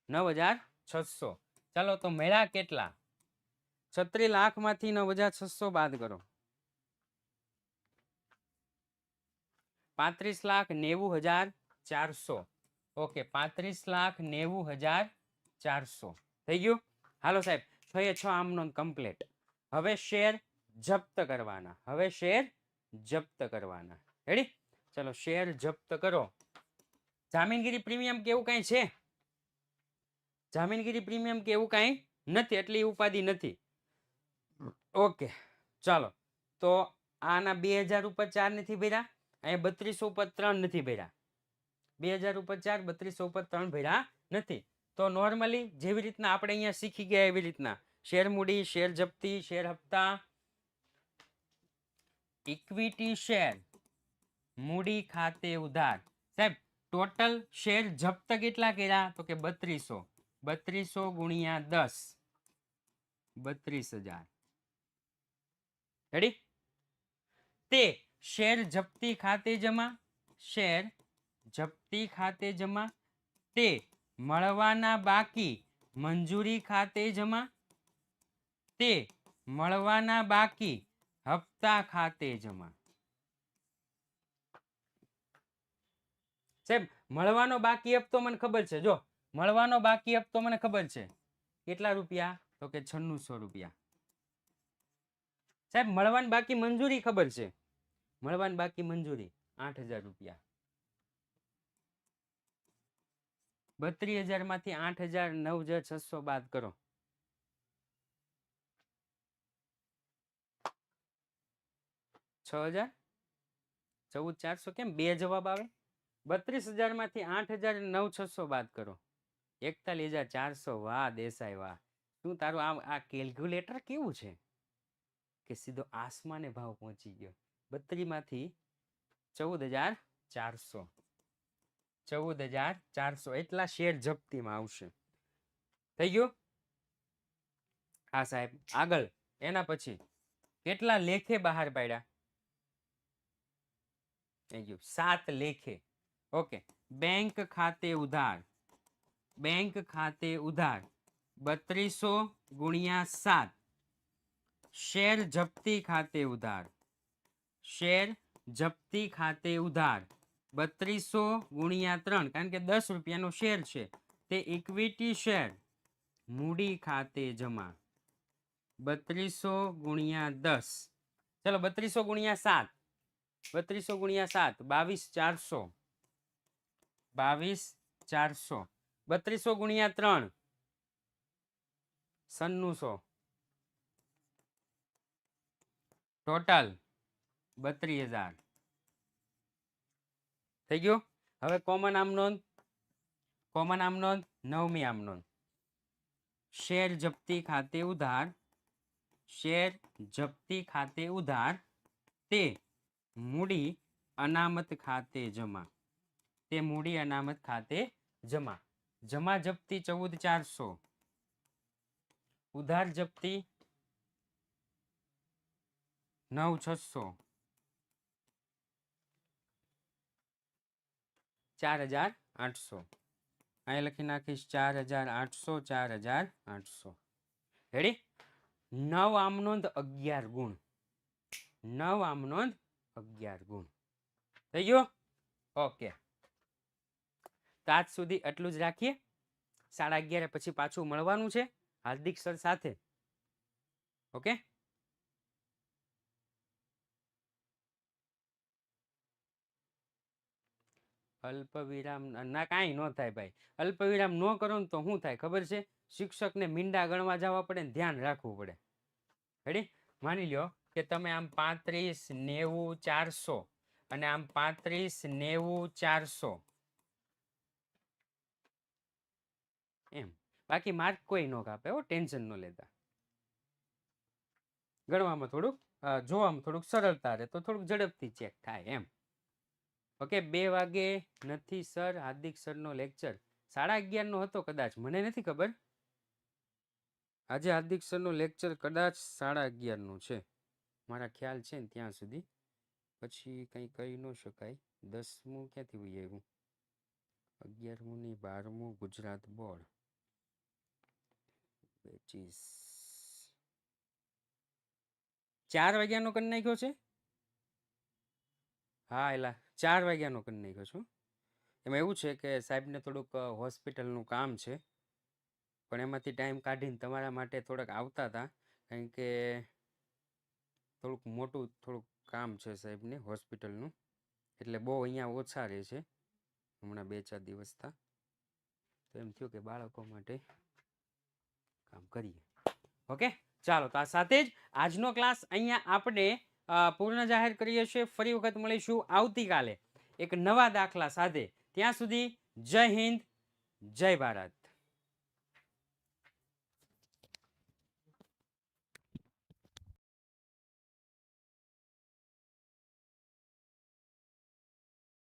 9600. ચાલો તો મેળા કેટલા? 36 લાખ માંથી 9600 બાદ કરો. 35,90,400. ઓકે 35,90,400 થઈ ગયું. હાલો સાહેબ 6 એ 6 આમ નોંધ કમ્પ્લીટ. હવે શેર જપ્ત કરવાના. હવે શેર જપ્ત કરવાના. રેડી? ચલો શેર જપ્ત કરો. જામીનગીરી પ્રીમિયમ કેવું કઈ છે? જામીનગીરી પ્રીમિયમ કેવું કઈ નથી, એટલી ઉપાધિ નથી. ઓકે ચાલો તો આના 2000 ઉપર 4 નથી ભર્યા. અહીંયા 3200 ઉપર 3 નથી ભર્યા. 2000 ઉપર 4, 3200 ઉપર 3 ભર્યા નથી. તો નોર્મલી જેવી રીતના આપણે અહીંયા શીખી ગયા એવી રીતના શેર મૂડી, શેર જપ્તી, શેર હપ્તા, ઇક્વિટી શેર મૂડી ખાતે ઉધાર. સાહેબ ટોટલ શેર જપ્ત કેટલા કર્યા? તો કે 3200. 3200 ગુણ્યા 10 32,000. રેડી? તે શેર જપ્તી ખાતે જમા. શેર જપ્તી ખાતે જમા. તે મળવાના બાકી મંજૂરી ખાતે જમા. તે મળવાના બાકી હપ્તા ખાતે જમા. સાહેબ મળવાનો બાકી હપ્તો મને ખબર છે. જો મળવાનો બાકી હપ્તો મને ખબર છે. કેટલા રૂપિયા? તો કે 9600 રૂપિયા. સાહેબ મળવાની બાકી મંજૂરી ખબર છે. મળવાની બાકી મંજૂરી 8000 રૂપિયા. 32,000 માંથી 8000 9600 બાદ કરો. 6000 14400. કેમ 2 જવાબ આવે? 32,000 માંથી 8000 9600 બાદ કરો. 41,400. વાહ દેસાઈ વાહ. શું તારું આ કેલ્ક્યુલેટર કેવું છે કે સીધો આસમાને ભાવ પહોંચી ગયો. 32 માંથી 14,400 1400 14,400 એટલા શેર જપ્તીમાં આવશે. થઈ ગયું? હા સાહેબ. આગળ એના પછી કેટલા લેખે બહાર પાડ્યા? થઈ ગયું 7 લેખે. ઓકે. બેંક ખાતે ઉધાર 3200 ગુણ્યા 7. શેર જપ્તી ખાતે ઉધાર 3200 ગુણ્યા 3, કારણ કે 10 રૂપિયાનો શેર છે તે ઇક્વિટી શેર મૂડી ખાતે જમા 3200 ગુણ્યા 10. ચલો 3200 ગુણ્યા 7 22,400 3200 ગુણ્યા 3 9600 ટોટલ 32,000 થઈ ગયું. હવે કોમન આમ નોંધ નવમી આમ નોંધ. શેર જપ્તી ખાતે ઉધાર તે મૂડી અનામત ખાતે જમા જમા જપ્તી 14,400 ઉધાર જપ્તી 9,600 4,800. અહીં લખી નાખીશ 4,800. રેડી? 9 આમ નોંધ 11 ગુણ થઈ ગયો. ઓકે. તો આજ સુધી એટલું જ રાખીએ. 11:30 પછી પાછું મળવાનું છે હાર્દિક સર સાથે. ઓકે. અલ્પ વિરામ ના કાંઈ ન થાય ભાઈ. અલ્પ વિરામ ન કરો ને તો શું થાય ખબર છે? શિક્ષકને મીંડા ગણવા જવા પડે ને ધ્યાન રાખવું પડે. રેડી? માની લ્યો કે તમે આમ 35, 90, 400 અને આમ 35, 90, 400 એમ. બાકી માર્ક કોઈ ન કાપે હો, ટેન્શન ન લેતા. ગણવામાં થોડુંક જોવામાં થોડુંક સરળતા રહે તો થોડુંક ઝડપથી ચેક થાય એમ. ઓકે. 2 વાગે નથી સર હાર્દિક સરનો લેક્ચર? 11:30 નો હતો કદાચ, મને નથી ખબર. આજે હાર્દિક સરનો લેક્ચર કદાચ 11:30 નો છે, મારા ખ્યાલ છે ને ત્યાં સુધી. પછી કંઈ કહી ન શકાય. 10મું ક્યાંથી વહી આવ્યું? 11મું ની 12મું ગુજરાત બોર્ડ 4 વાગ્યાનો કરી નાખ્યો છે. હા એલા 4 વાગ્યાનો કરી નાખ્યો છું. એમાં એવું છે કે સાહેબને થોડુંક હોસ્પિટલનું કામ છે, પણ એમાંથી ટાઈમ કાઢીને તમારા માટે થોડાક આવતા હતા, કારણ કે થોડુંક મોટું કામ છે સાહેબને હોસ્પિટલનું, એટલે બહુ અહીંયા ઓછા રહે છે હમણાં 2-4 દિવસથી. તો એમ થયું કે બાળકો માટે કામ કરીએ. ઓકે. ચાલો, તો આ સાથે જ આજનો ક્લાસ અહીંયા આપણે પૂર્ણ જાહેર કરીએ છીએ. ફરી વખત મળીશું આવતીકાલે એક નવા દાખલા સાથે. ત્યાં સુધી જય હિન્દ, જય ભારત.